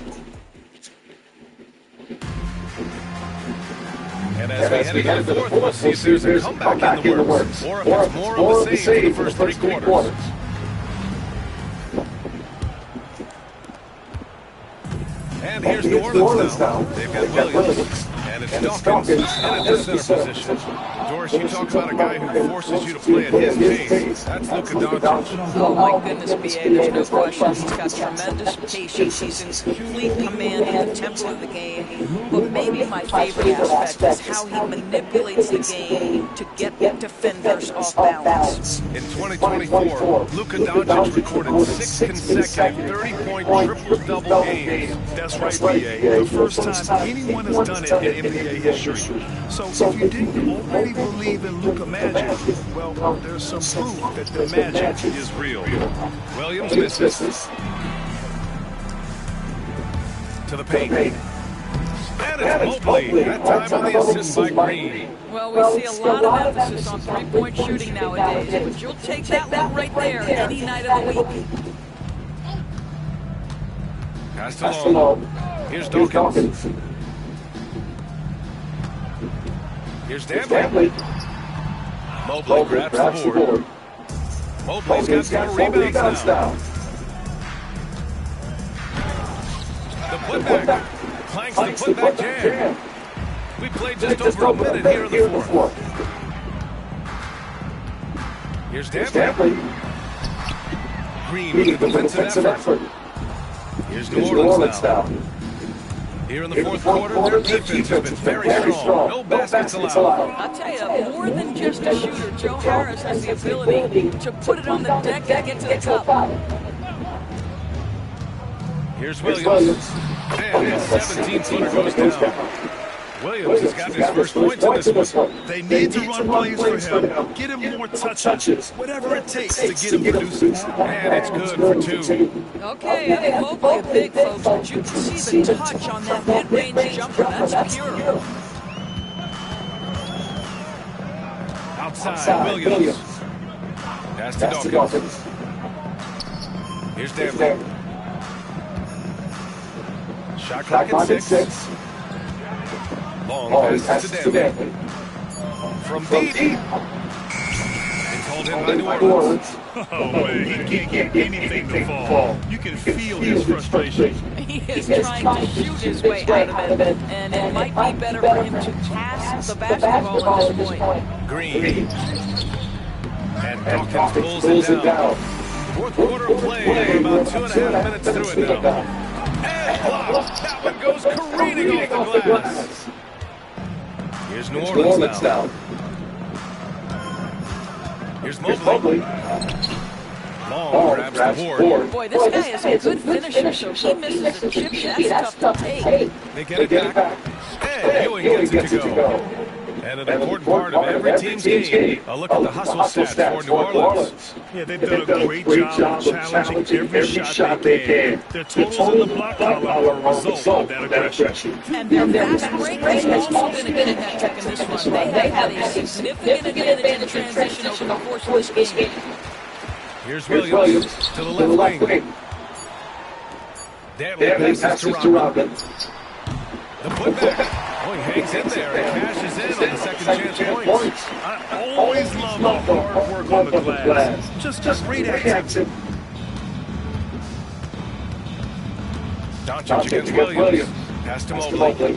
A: And as we head into the 4th, we'll see if there's a comeback in the works, or if it's more of the same for the first 3 quarters. And here's New Orleans now. They've got Williams. And it's Dawkins in at the center position. Doris, you talk about a guy who forces you to play at his pace. That's Luka Doncic.
M: Oh, my goodness, B.A., there's no question. He's got tremendous patience. He's in complete command of the tempo of the game. But maybe my favorite aspect is how he manipulates the game to get defenders off balance.
A: In 2024, Luka Doncic recorded 6 consecutive 30-point triple-double games.
B: That's right, B.A. The first time anyone has done it in NBA history. So if you didn't already believe in Luka magic, well, there's some proof that the magic is real.
A: Williams misses. To the paint. And it's Mobley. That time on the assist by Green.
M: Well, we see a lot of emphasis on three-point shooting nowadays, but you'll take that one right there any night of the week.
A: Pass to Long. Here's Dawkins. Here's Dantley. Mobley grabs the board. Mobley's got 4 rebounds now. The putback. Clanks the putback jam. We played just over a minute here in the fourth. Here's Dantley. Green with the defensive effort. Here's New Orleans now. Here in the fourth quarter, their defense has been very strong. No baskets allowed.
M: I'll tell you, more than just a shooter, Joe Harris has the ability to put it on the deck and get to the cup.
A: Here's Williams. And his 17-footer goes down. Williams has gotten his first points in this one.
B: They need to run plays for him. Get him more touches. Whatever it takes to get him producing.
A: And it's good for 2.
M: Okay, I think Mobley is big, folks, but you can see the touch on that mid-range jumper. That's pure.
A: Outside, Williams. Pass to Dawkins. Here's Dantley. Shot clock at 6. Long pass to Dantley. From deep. Been called in by New Orleans.
B: Oh, man, he can't get anything to fall. You can feel his frustration.
M: He is trying to shoot his way out of it, and it might be better for him to pass the basketball at this point.
A: Green. And Dawkins pulls it down. Fourth quarter of play. We're about 2.5 minutes through it now. And blocked. That one goes careening off the glass. Here's New Orleans now. Here's Mobley. Long grabs the board.
M: Boy, this guy is a good finisher, so he misses a chip. That's tough to take.
A: They get it back. And Ewing gets it to go. And an important part of every team's game. A look at the hustle stats for New Orleans.
B: Yeah, they've done a great job of challenging every shot they can. Their totals in the block column are a result of that aggression.
M: And their fast break has also been a good metric in this one. They have had a significant advantage in transition over the course of this game.
A: Here's Williams to the left wing. Dantley passes to Robbins. The putback. Oh, he hangs in there and cashes in on the second chance points.
B: I always love the hard work on the glass. Just great action.
A: Doncic against Williams. Pass to Mobley.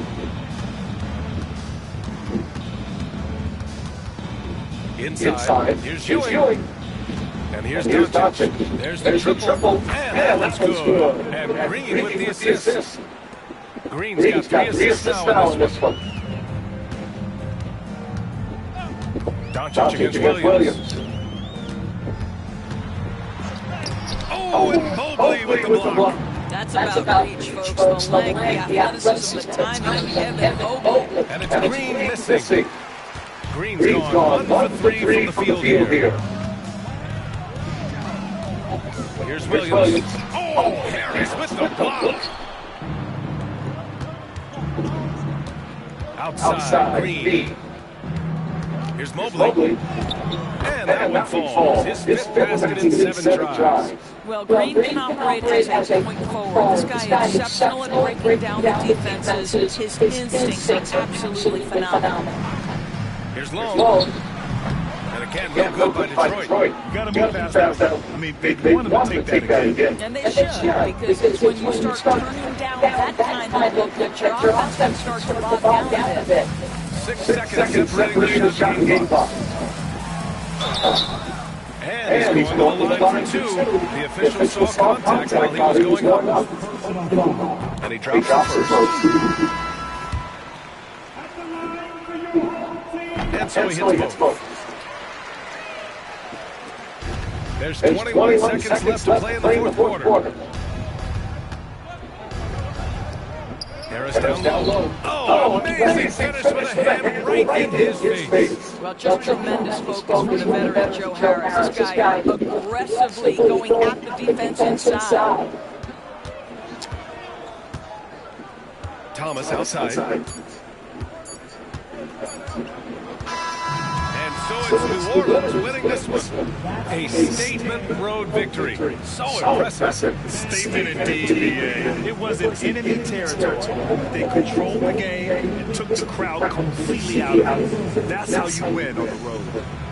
A: Inside. Here's Ewing. And here's Doncic. There's the triple. And that one's good. And Green with the assist. Green's got 3 assists now in this one. Doncic against Williams. Oh, and Mobley with the block.
M: That's about reach, folks. The length, the athleticism, the timing of Evan Mobley.
A: And it's Green missing. Green's gone 1 for 3 from the field here. Here's Williams. Oh, Harris with the block. Outside, Green. Here's Mobley. And that one falls. His 5th basket in 7 drives.
M: Well, Green can operate as a point forward. This guy is exceptional at breaking down the defenses. His instincts are absolutely phenomenal.
A: Here's Long. And again, no good by Detroit.
B: You got to move past that. I mean, they want him to take that again.
M: And they should, because it's when you start turning down that kind of look that your offense can start to log down a bit.
A: 6 seconds separating the shot game clock. And he's going to the line for 2. The official saw contact while he was going up. And he drops the first. And so he hits both. There's 21 seconds left to play in the fourth quarter. Harris down low. Oh, amazing finish with a hand right in his face.
M: Well, just tremendous focus from the veteran Joe Harris. This guy aggressively going at the defense inside.
A: Thomas outside. And so it's New Orleans winning this one. A statement road victory. So impressive.
B: Statement indeed. It was in enemy territory. They controlled the game and took the crowd completely out of it. That's how you win on the road.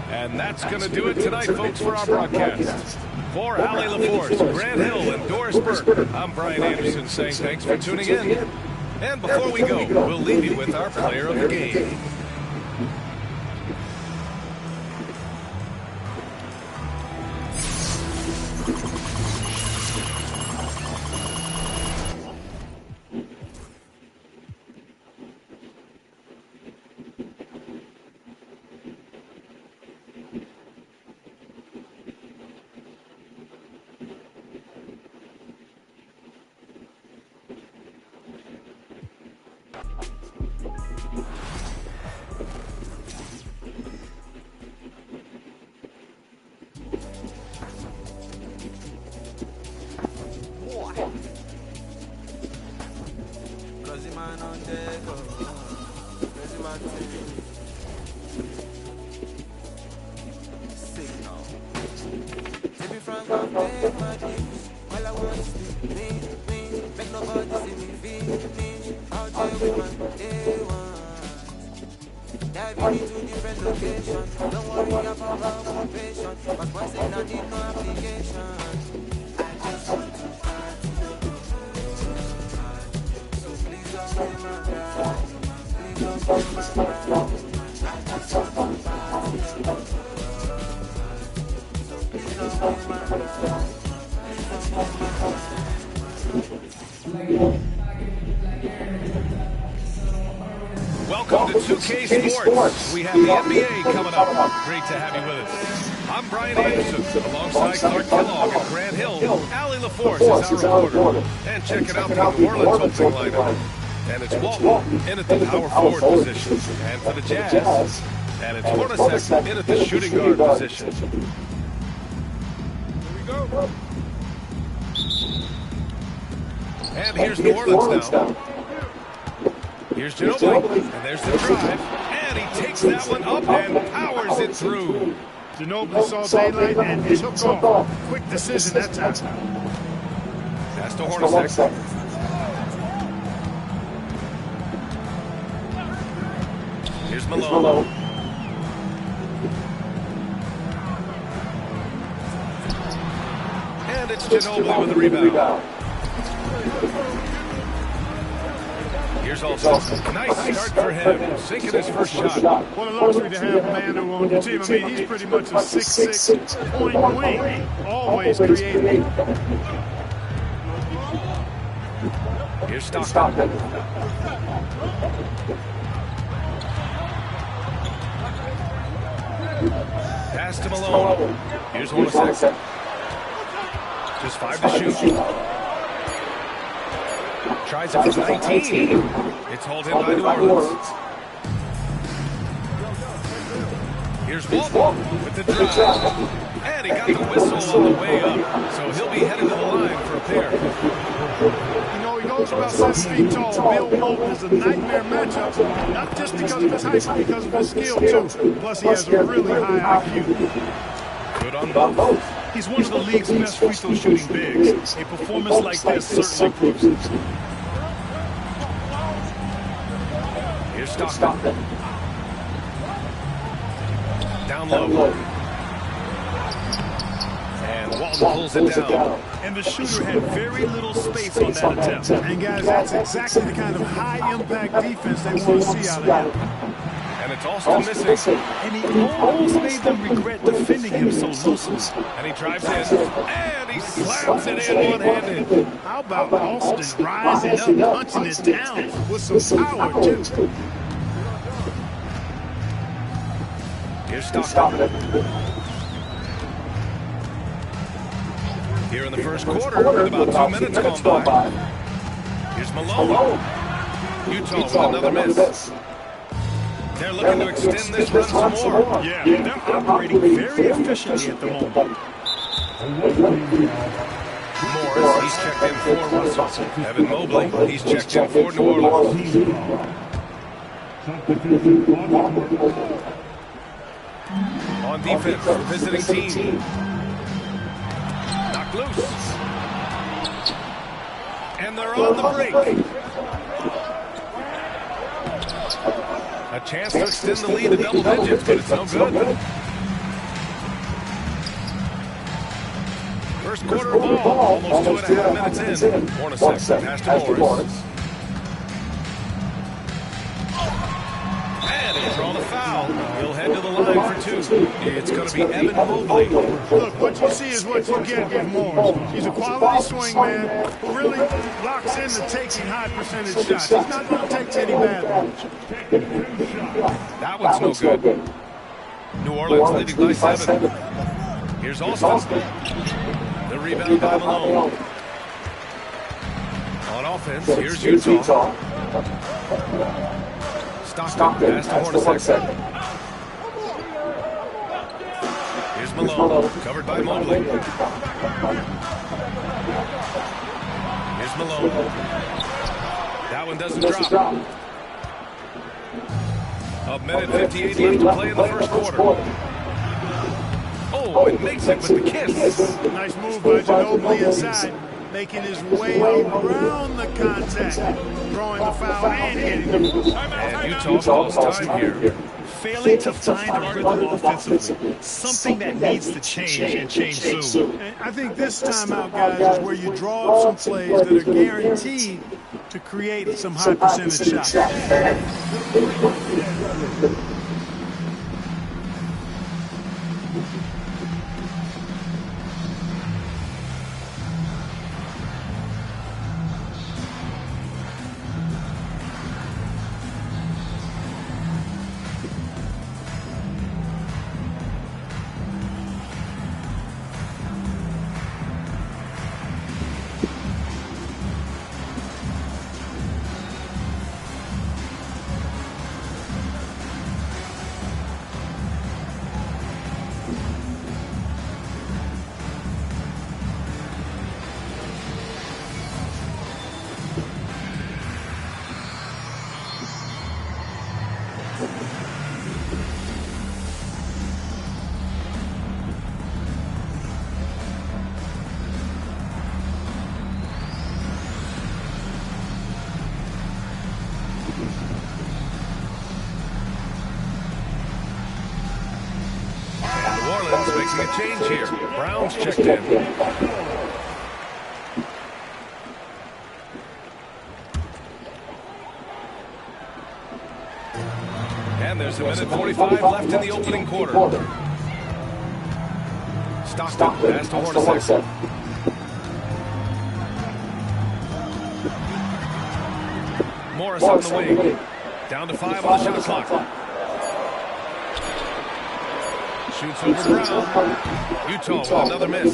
A: And that's going to do it tonight, folks, for our broadcast. For Allie LaForce, Grant Hill, and Doris Burke, I'm Brian Anderson saying thanks for tuning in. And before we go, we'll leave you with our player of the game. Welcome to 2K Sports. We have the NBA coming up. Great to have you with us. I'm Brian Anderson, alongside Clark Kellogg and Grant Hill. Allie LaForce is our reporter. And checking out the New Orleans opening lineup. And it's Walton in at the power forward position. And for the Jazz, and it's Hornacek in at the shooting guard position. Here we go. And here's New Orleans now. Here's Ginobili, and there's the drive, and he takes that one up and powers it through.
B: Ginobili saw daylight and took off. Quick decision that time.
A: That's to Hornacek. Here's Malone. And it's Ginobili with the rebound. Here's Olsen. Nice start for him. Sinking his first shot.
B: What a luxury to have a man who on your team. I mean, he's pretty much a 6'6" point wing. Always creating.
A: Here's Stockton. Pass to Malone. Here's Hornacek. Just 5 to shoot. Tries it from 19. It's hauled in by New Orleans. Here's Walton with the drive. And he got the whistle on the way up. So he'll be headed to the line for a pair.
B: You know, he goes about 7 feet tall. Bill Walton is a nightmare matchup. Not just because of his height, but because of his skill, too. Plus, he has a really high IQ.
A: Good on both.
B: He's one of the league's best free throw shooting bigs. A performance like this certainly proves it.
A: Here's Stockton. Down low. And Walton pulls it down.
B: And the shooter had very little space on that attempt. And guys, that's exactly the kind of high-impact defense they want to see out of him.
A: And it's Alston missing.
B: And he almost made them regret defending him so loosely.
A: And he drives in. And he slams it in one-handed.
B: How about Alston rising up, punching it down with some power, too.
A: Here's Stockton. Here in the first quarter, with about 2 minutes gone by. Here's Malone. Utah with another miss. They're looking to extend this run some more.
B: Yeah, they're operating very efficiently at the moment.
A: Morris, he's checked in for Russell. Evan Mobley, he's checked in for New Orleans. On defense, the visiting team. Knocked loose. And they're on the break. A chance to extend the lead to double digits, but it's no good. First quarter of ball, almost 2.5 minutes in. Hornacek, pass to Morris. line for two. It's going to be Evan Mobley.
B: Look, what you see is what you get with Morris. He's a quality swing man who really locks into taking high percentage shots. He's not going to take any bad ones.
A: That one's no good. New Orleans leading by 7. Here's Austin. The rebound by Malone. On offense, here's Utah. Stockton pass to Hornacek. Here's Malone, covered by Mobley. Here's Malone. That one doesn't drop. A minute 58 left to play in the first quarter. Oh, and makes it with the kiss.
B: Nice move by Ginobili inside, making his way around the contact, drawing the foul and getting the move.
A: And Utah calls time here.
B: Failing to find a rhythm offensively, something that needs to change and change soon. And I think this timeout, guys, is where you draw up some plays that are guaranteed to create some high percentage shots.
A: Making a change here. Brown's checked in. And there's a minute 45 left in the opening quarter. Stockton pass to Hornacek. Morris on the wing. Down to 5 on the shot clock. Shoots over Brown. Utah with another miss.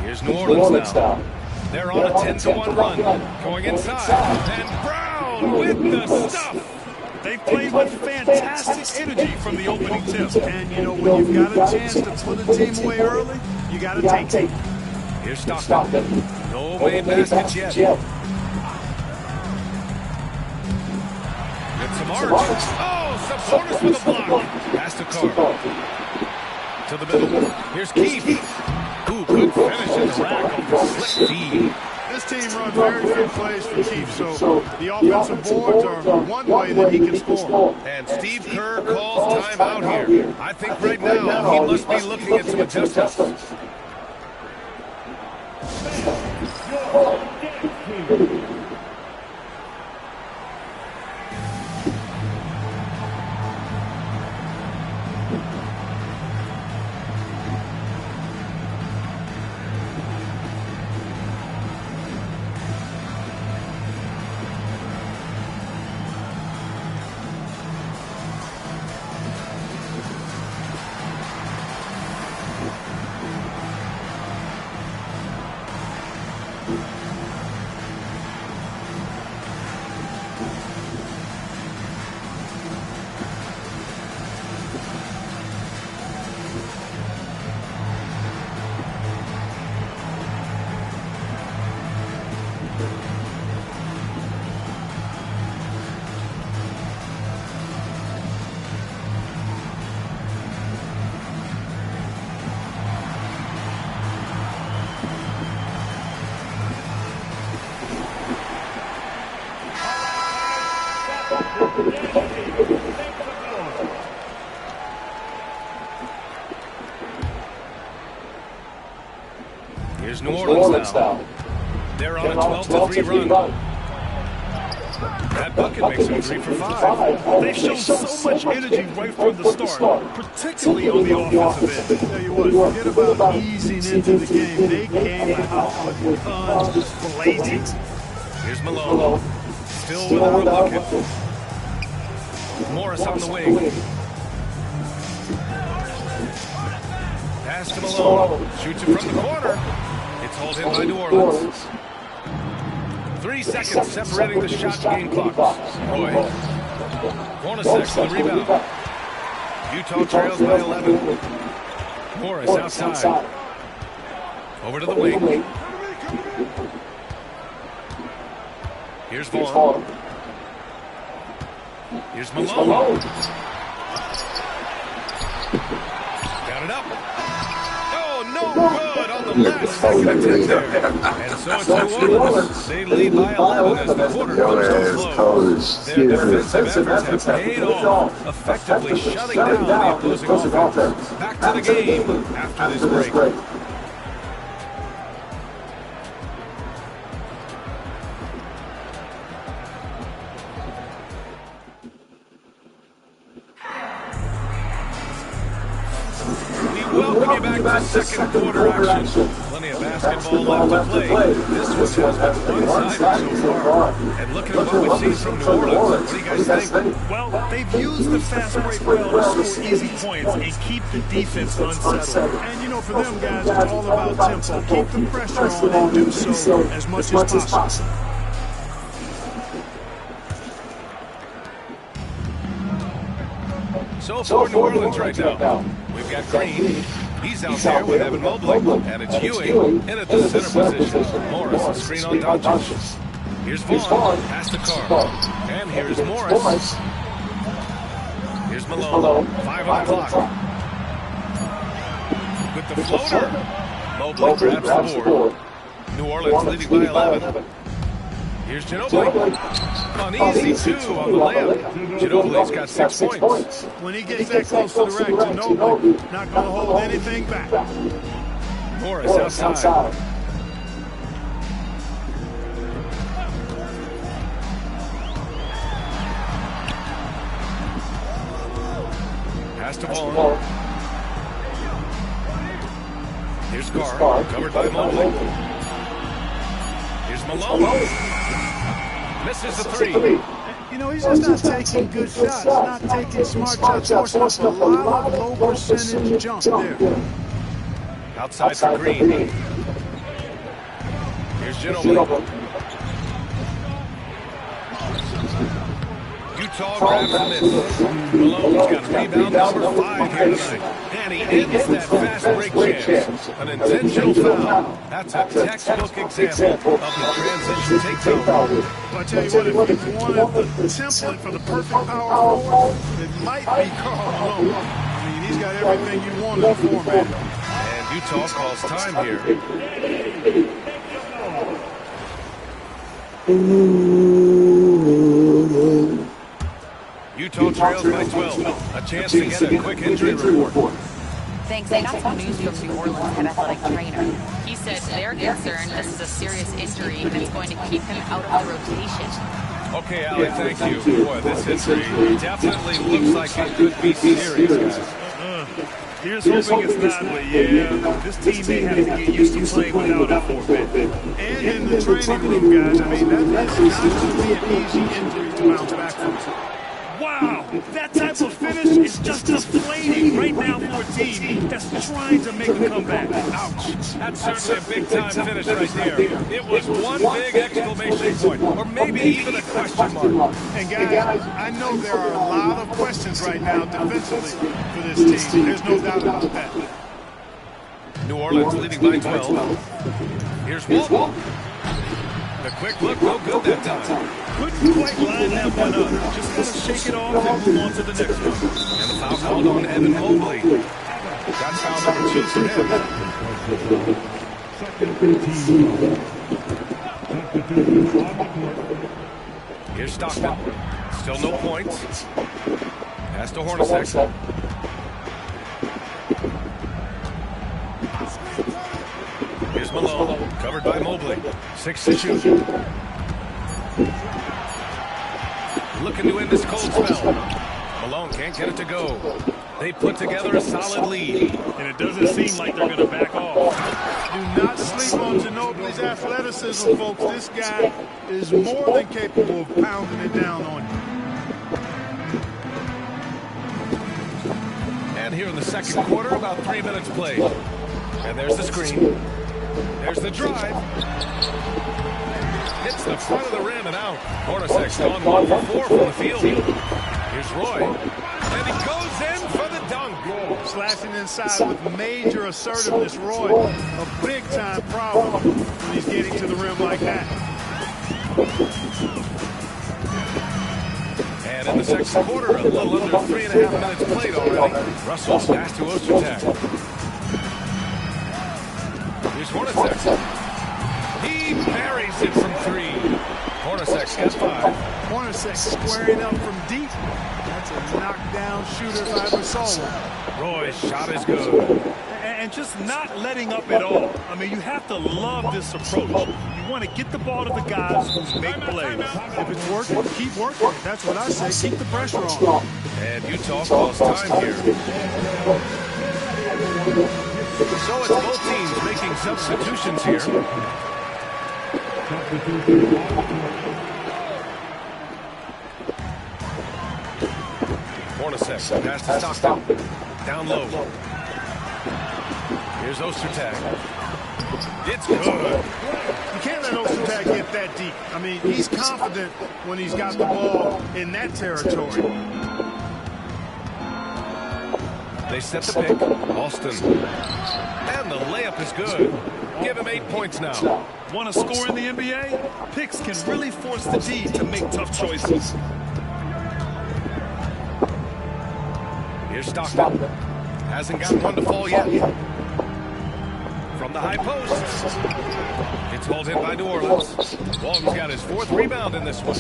A: Here's New Orleans now. They're on a 10-1 run. Going inside. And Brown with the stuff.
B: They played with fantastic energy from the opening tip. And, you know, when you've got a chance to put a team away early, you got to take it.
A: Here's Stockton. No made baskets yet. Get some arch. Oh, Sabonis with a block. Pass to Carr. To the middle. Here's Keith. Ooh, good finish in the rack off the slick feed.
B: This team runs very few plays for Keith, so the offensive boards are one way that he can score.
A: And Steve Kerr calls timeout here. I think right now he must be looking at some adjustments. Here's New Orleans now. They're on a 12-3 run. That bucket makes him 3 for 5.
B: They've shown so much energy right from the start, particularly on the offensive end. Tell you what, forget about easing into the game. They came out with guns blazing.
A: Here's Malone. Still without a bucket. Morris on the wing. Pass to Malone. Shoots it from the corner. It's hauled in by New Orleans. 3 seconds separating the shot game clock. Roy. Hornacek for the rebound. Utah trails by 11. Morris outside. Over to the wing. Here's Vaughn. Here's Malone. Got it up. Oh, no good on the last second attempt there. And so it's New Orleans. They lead by 11 as the quarter comes to a close. Their defensive efforts have paid off, effectively shutting down the opposing offense. Back to the game after this break. Second quarter action. Plenty of basketball left to play. This one has been one-sided so far. And looking at what we've seen from New Orleans, what do you guys think?
B: Well, they've used the fast break well to score easy points and keep the defense unsettled. And, you know, for them guys, it's all about tempo. Keep the pressure on and do so as much as possible.
A: So for New Orleans right now, we've got Green. He's out there with Evan Mobley, and it's Ewing in at the center position. Morris, a screen on Doncic. Here's Vaughn, pass to Carr. And here's Morris. Here's Malone, 5 on the clock. With the floater, Mobley grabs the board. New Orleans leading by 11. Here's Ginobili. An easy 2 on the layup. Ginobili's got 6 points.
B: When he gets that close to the rack, Ginobili not going to hold anything back.
A: Morris outside. Pass to Vaughn. Here's Carr, covered by Mobley. Here's Malone. Misses the 3.
B: You know, he's just not taking good shots, not taking smart shots, forcing up a lot of low percentage jump there.
A: Outside for Green. Here's Ginobili. Utah grabs the miss. Malone's got rebound number 5 here tonight. And he ends that fast break chance. An intentional foul. That's a textbook example of the transition takedown.
B: Well, I tell you what, if you wanted the template for the perfect power forward, it might be Karl Malone. I mean, he's got everything you want in the format.
A: And Utah calls time here. Utah trails by 12. A chance to get a quick injury report.
N: Thanks. I got some news from New Orleans head athletic trainer. He said they're concerned this is a serious injury and it's going to keep him out of the rotation.
A: Okay, Allie, thank you. Boy, this injury definitely looks like it could be serious, guys.
B: Here's hoping it's not, but yeah, this team may have to get used to playing without a forfeit. And in the training room, guys, I mean, that is not going to be an easy injury to bounce back from. Wow, that type of finish is just deflating right now for a team that's trying to make a comeback.
A: Ouch. That's certainly a big-time finish right there. It was one big exclamation point, or maybe even a question mark.
B: And guys, I know there are a lot of questions right now defensively for this team. There's no doubt about that.
A: New Orleans leading by 12. Here's Walton. The quick look, no good that time.
B: Couldn't quite line that one up. Just got to shake it off and move on to the next one.
A: And the foul called on Evan Mobley. That's foul number 2 for him. Here's Stockton. Still no points. Pass to Hornacek. Here's Malone, covered by Mobley. 6 to shoot. looking to end this cold spell. Malone can't get it to go. They put together a solid lead.
B: And it doesn't seem like they're going to back off.
I: Do not sleep on Ginobili's athleticism, folks. This guy is more than capable of pounding it down on you.
A: And here in the second quarter, about 3 minutes played. And there's the screen. There's the drive. Hits the front of the rim and out. Hornacek's gone 1 for 4 from the field. Here's Roy. And he goes in for the dunk.
I: Slashing inside with major assertiveness, Roy. A big-time problem when he's getting to the rim like that.
A: And in the second quarter, a little under 3.5 minutes played already. Russell pass to Ostertag. Here's Hornacek. He buries it from 3. Hornacek's got 5.
I: Hornacek squaring up from deep. That's a knockdown shooter if I ever saw one.
A: Roy's shot is good.
B: And just not letting up at all. I mean, you have to love this approach. You want to get the ball to the guys who make plays.
I: If it's working, keep working. That's what I say. Keep the pressure on.
A: And Utah calls time here. So it's both teams making substitutions here. Hornacek, pass to Stockton. Down low. Here's Ostertag. It's good.
I: You can't let Ostertag get that deep. I mean, he's confident when he's got the ball in that territory.
A: They set the pick. Alston. And the layup is good. Give him 8 points now.
B: Want to score in the NBA? Picks can really force the D to make tough choices.
A: Here's Stockton. Hasn't got one to fall yet. From the high post. It's hauled in by New Orleans. Walton's got his 4th rebound in this one.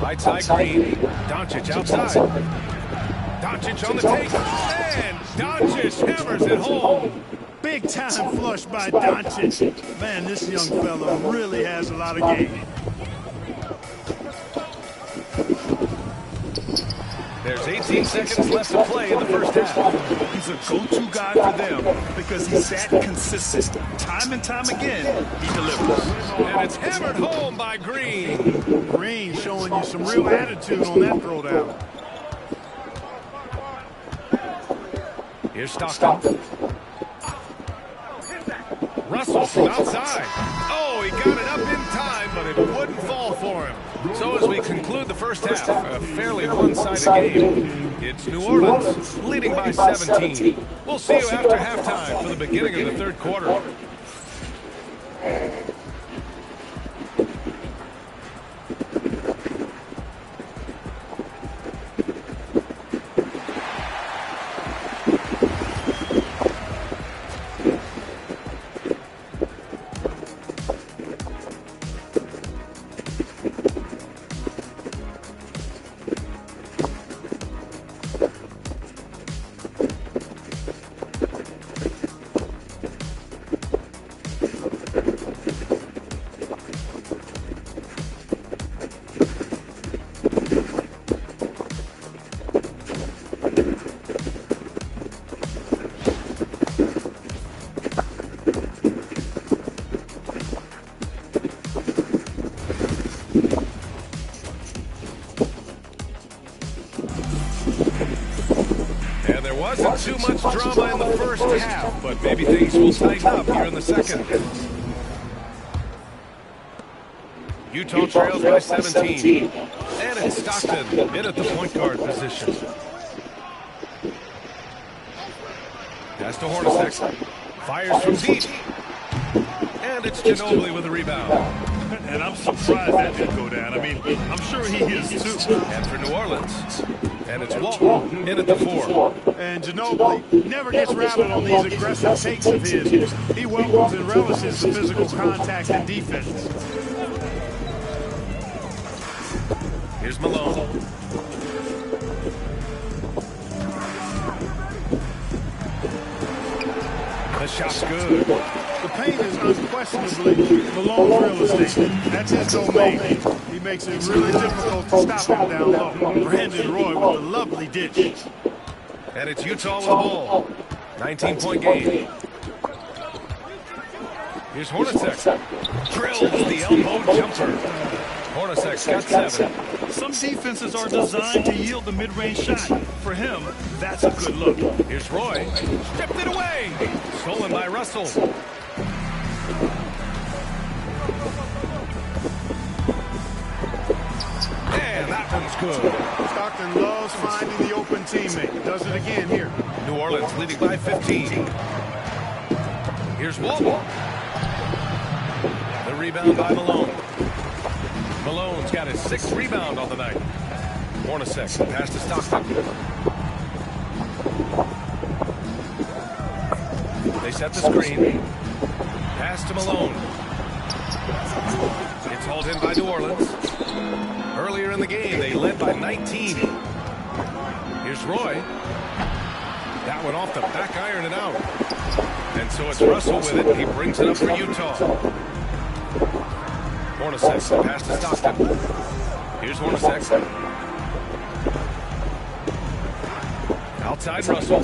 A: Right side Green. Doncic outside. Doncic on the take. And Doncic hammers it home.
I: Big time flush by Doncic. Man, this young fella really has a lot of game.
A: There's 18 seconds left to play in the first half.
B: He's a go-to guy for them because he's that consistent. Time and time again, he delivers.
A: And it's hammered home by Green.
I: Green showing you some real attitude on that throwdown.
A: Here's Stockton. Russell from outside. Oh, he got it up in time, but it wouldn't fall for him. So as we conclude the first half, a fairly one-sided game. It's New Orleans leading by 17. We'll see you after halftime for the beginning of the third quarter. Wasn't too much drama in the first half, but maybe things will tighten up here in the second. Utah trails by 17. And it's Stockton in at the point guard position. Pass to Hornacek. Fires from deep. And it's Ginobili with the rebound.
B: And I'm surprised that didn't go down. I mean, I'm sure he is too.
A: And for New Orleans. And it's Walton in at the 4.
I: And Ginobili never gets rattled on these aggressive takes of his. He welcomes and relishes the physical contact and defense.
A: Here's Malone. The shot's good. The
B: paint is unquestionably Malone's real estate. That's his domain. He makes it really difficult to stop him down low. Brandon Roy with a lovely ditch.
A: And it's Utah with the ball. 19-point game. Here's Hornacek. Drills the elbow jumper. Hornacek's got 7.
B: Some defenses are designed to yield the mid-range shot. For him, that's a good look.
A: Here's Roy. Stripped it away. Stolen by Russell. And that one's good.
B: Stockton loves finding the open teammate. Does it again here.
A: New Orleans leading by 15. Here's Walton. The rebound by Malone. Malone's got his 6th rebound on the night. Hornacek pass to Stockton. They set the screen. Pass to Malone. It's hauled in by New Orleans. Earlier in the game, they led by 19. Here's Roy. That one off the back iron and out. And so it's Russell with it. He brings it up for Utah. Hornacek, pass to Stockton. Here's Hornacek. Outside Russell.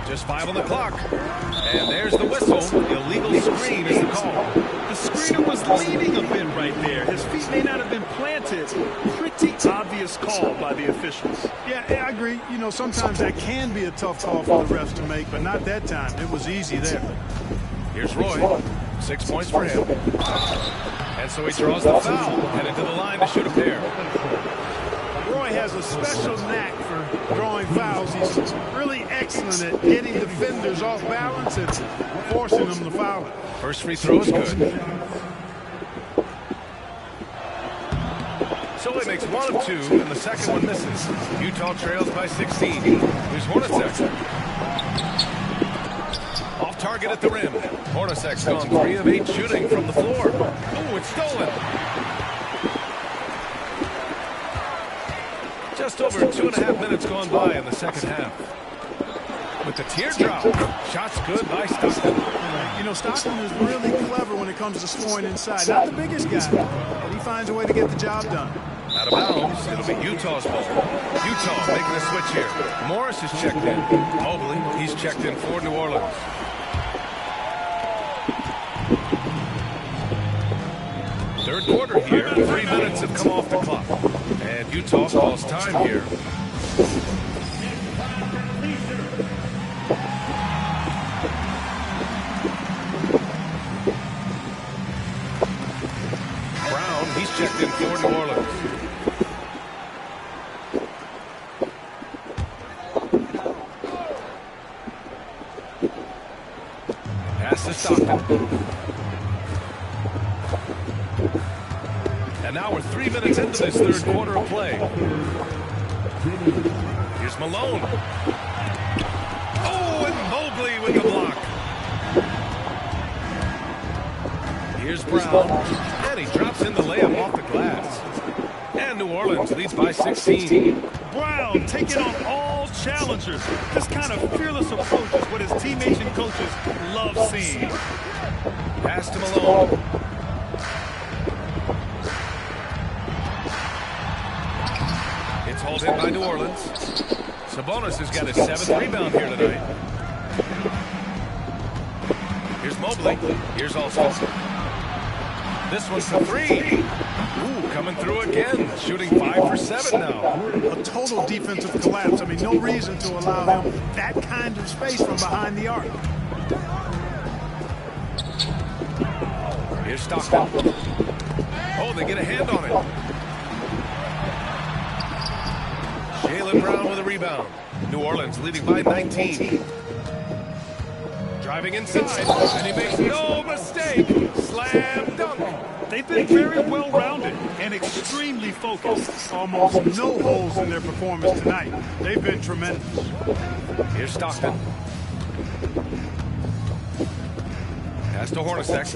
A: Just 5 on the clock. And there's the whistle. Illegal screen is the call.
B: The screener was leaning a bit right there. His feet may not have been planted. Pretty obvious call by the officials. Yeah, I agree. You know, sometimes that can be a tough call for the refs to make, but not that time. It was easy there.
A: Here's Roy. 6 points for him. And so he draws the foul. Headed to the line to shoot a pair.
B: Roy has a special knack for drawing fouls. He's really excellent at getting defenders off balance and forcing them to foul it.
A: First free throw is good. So he makes 1 of 2, and the second one misses. Utah trails by 16. Here's Hornacek. Off target at the rim. Hornacek's gone 3 of 8 shooting from the floor. Oh, it's stolen. Just over 2.5 minutes gone by in the second half. With the teardrop. Shots good by Stockton.
B: You know, Stockton is really clever when it comes to scoring inside. Not the biggest guy, but he finds a way to get the job done.
A: Out of bounds. It'll be Utah's ball. Utah making a switch here. Morris is checked in. Mobley, he's checked in for New Orleans. Third quarter here. 3 minutes have come off the clock. And Utah calls time here. Brown, he's checked in for New Orleans. Pass to Stockton. And now we're 3 minutes into this third quarter of play. Here's Malone. Oh, and Mobley with the block. Here's Brown. And he drops in the layup off the glass. And New Orleans leads by 16.
B: Brown taking on all challengers. This kind of fearless approach is what his teammates and coaches love seeing.
A: Pass to Malone. It's hauled in by New Orleans. Sabonis has got his 7th rebound here tonight. Here's Mobley. Here's Alston. This one's for 3. Ooh, coming through again. Shooting 5 for 7 now.
B: A total defensive collapse. I mean, no reason to allow him that kind of space from behind the arc.
A: Here's Stockton. Oh, they get a hand on it. Jaylen Brown with a rebound. New Orleans leading by 19. Driving inside, and he makes no mistake. Slam dunk.
B: They've been very well-rounded and extremely focused. Almost no holes in their performance tonight. They've been tremendous.
A: Here's Stockton. Pass to Hornacek.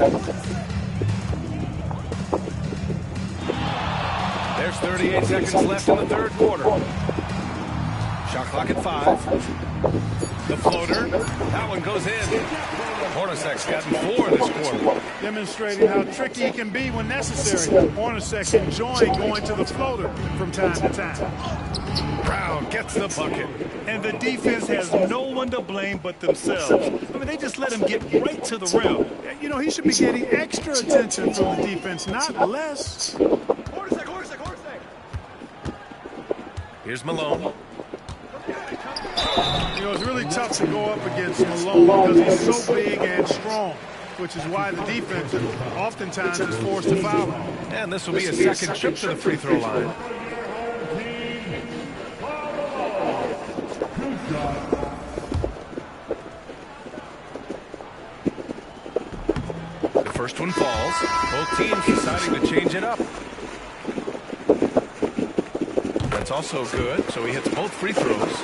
A: There's 38 seconds left in the third quarter. Shot clock at 5. The floater. That one goes in. Hornacek's gotten 4 this quarter.
B: Demonstrating how tricky he can be when necessary. Hornacek enjoying going to the floater from time to time.
A: Brown gets the bucket.
B: And the defense has no one to blame but themselves. I mean, they just let him get right to the rim. You know, he should be getting extra attention from the defense, not less.
A: Here's Malone.
B: You know, it's really tough to go up against Malone because he's so big and strong, which is why the defense oftentimes is forced to foul him.
A: And this will be a second trip to the free throw line. The first one falls. Both teams deciding to change it up. That's also good, so he hits both free throws.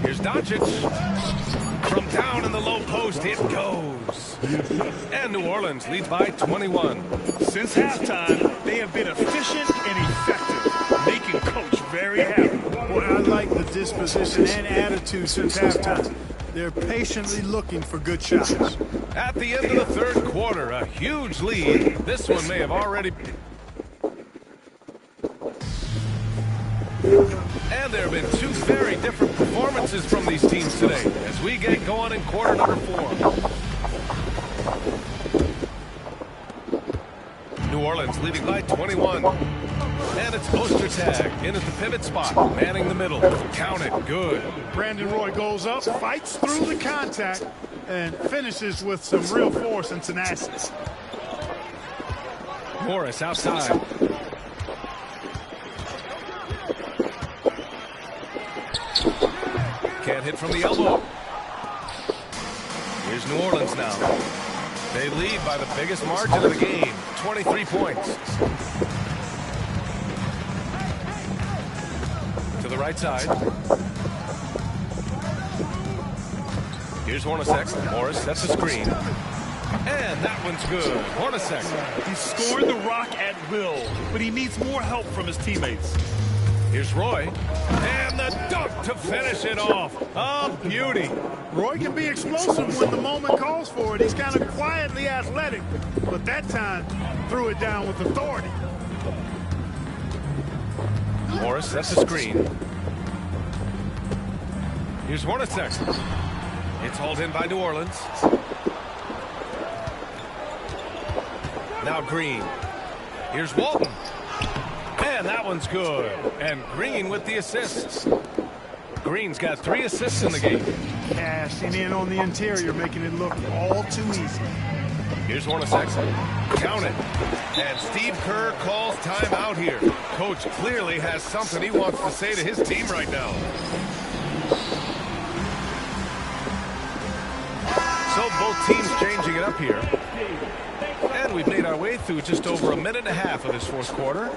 A: Here's Doncic. From down in the low post, it goes. And New Orleans leads by 21.
B: Since halftime, they have been efficient and effective, making Coach very happy. Boy, I like the disposition and attitude since halftime. They're patiently looking for good shots.
A: At the end of the third quarter, a huge lead. This one may have already... And there have been 2 very different performances from these teams today as we get going in quarter number 4. New Orleans leading by 21. And it's Ostertag in at the pivot spot, manning the middle. Count it, good.
B: Brandon Roy goes up, fights through the contact, and finishes with some real force and tenacity.
A: Morris outside. Can't hit from the elbow. Here's New Orleans now. They lead by the biggest margin of the game, 23 points. To the right side. Here's Hornacek. Morris sets a screen. And that one's good. Hornacek.
B: He scored the rock at will, but he needs more help from his teammates.
A: Here's Roy. And the dunk to finish it off. A beauty.
B: Roy can be explosive when the moment calls for it. He's kind of quietly athletic, but that time threw it down with authority.
A: Morris sets a screen. Here's Hornacek. It's hauled in by New Orleans. Now Green. Here's Walton. And that one's good. And Green with the assist. Green's got 3 assists in the game.
B: Cashing in on the interior, making it look all too easy.
A: Here's Hornacek. Count it. And Steve Kerr calls timeout here. Coach clearly has something he wants to say to his team right now. So both teams changing it up here. And we've made our way through just over a minute and a half of this fourth quarter.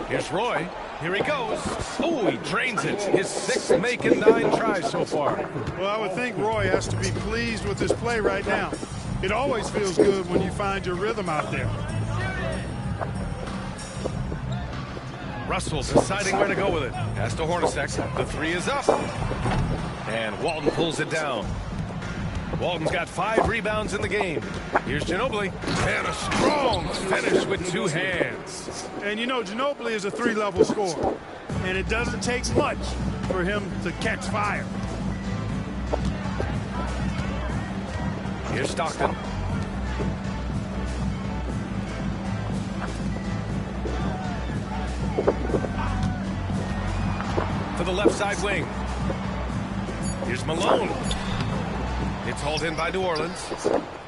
A: Here's Roy. Here he goes. Oh, he drains it. His 6th make and 9 tries so far.
B: Well, I would think Roy has to be pleased with his play right now. It always feels good when you find your rhythm out there.
A: Russell deciding where to go with it. Pass to Hornacek. The 3 is up. And Walton pulls it down. Walton's got 5 rebounds in the game. Here's Ginobili. And a strong finish with 2 hands.
B: And you know, Ginobili is a 3-level scorer. And it doesn't take much for him to catch fire.
A: Here's Stockton. To the left side wing. Here's Malone. It's hauled in by New Orleans.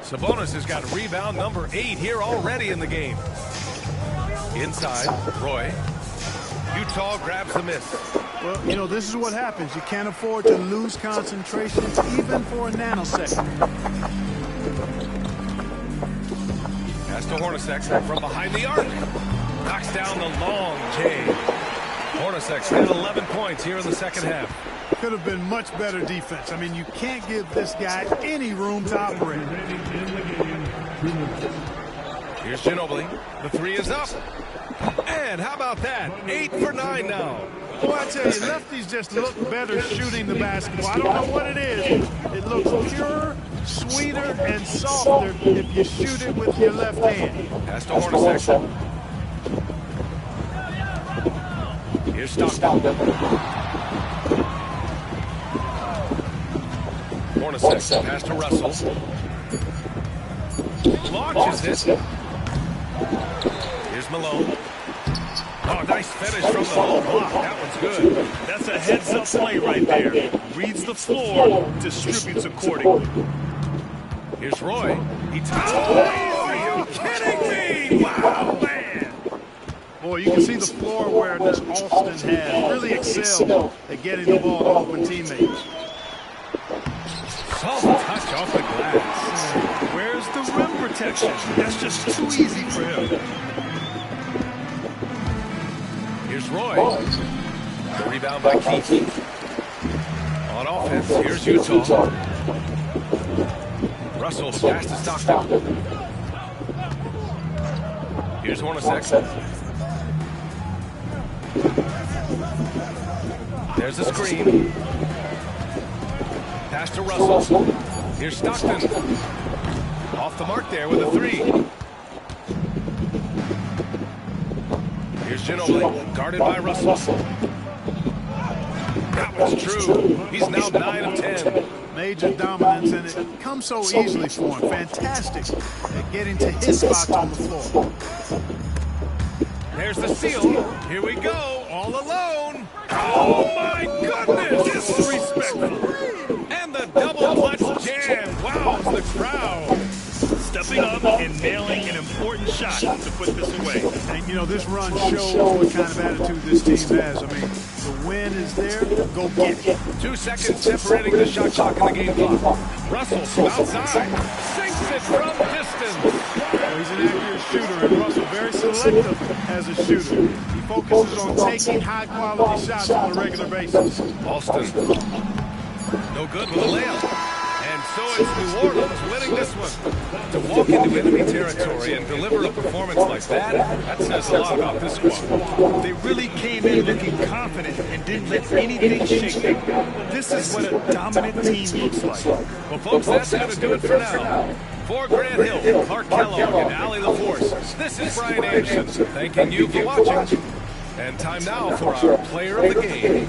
A: Sabonis has got rebound number 8 here already in the game. Inside, Roy. Utah grabs the miss.
B: Well, you know, this is what happens. You can't afford to lose concentration even for a nanosecond.
A: Pass to Hornacek from behind the arc. Knocks down the long J. Hornacek's got 11 points here in the second half.
B: Could have been much better defense. I mean, you can't give this guy any room to operate.
A: Here's Ginobili. The three is up. And how about that? 8 for 9 now.
B: Boy, I tell you, lefties just look better shooting the basketball. I don't know what it is. It looks purer, sweeter, and softer if you shoot it with your left hand.
A: Pass to Hornacek. Here's Stockton. Hornacek, pass to Russell. Launches it. Here's Malone. Oh, nice finish from the low block. That one's good.
B: That's a heads-up play right there. Reads the floor, distributes accordingly.
A: Here's Roy. He ties. Oh, are you kidding me? Wow, man.
B: Boy, you can see the floor awareness Alston has. Really excelled at getting the ball to open teammates.
A: Soft touch off the glass.
B: Where's the rim protection? That's just too easy for him.
A: Here's Roy. The rebound by Keith. On offense, here's Utah. Russell, the pass to Stockton. Here's Hornacek. There's a screen. Pass to Russell. Here's Stockton. Off the mark there with a three. Here's Ginobili, guarded by Russell. That was true. He's now 9 of 10.
B: Major dominance, and it comes so easily for him. Fantastic at getting to his spots on the floor.
A: There's the seal. Here we go, all alone. Oh, my goodness. Disrespectful. And the double clutch jam. Wow, the crowd.
B: Stepping up and nailing an important shot to put this away. And, you know, this run shows what kind of attitude this team has. I mean, the win is there. Go get it.
A: 2 seconds separating the shot clock and the game clock. Russell from outside. Sinks it from distance.
B: Well, he's an accurate shooter, and Russell very selective as a shooter. He focuses on taking high-quality shots on a regular basis.
A: Alston. No good with a layup. And so it's New Orleans winning this one. To walk into enemy territory and deliver a performance like that says a lot about this squad.
B: They really came in looking confident and didn't let anything shake them. This is what a dominant team looks like.
A: Well, folks, that's going to do it for now. For Grant Hill, Clark Kellogg, and Allie LaForce, this is Brian Anderson, thanking you for watching. And time now for our player of the game.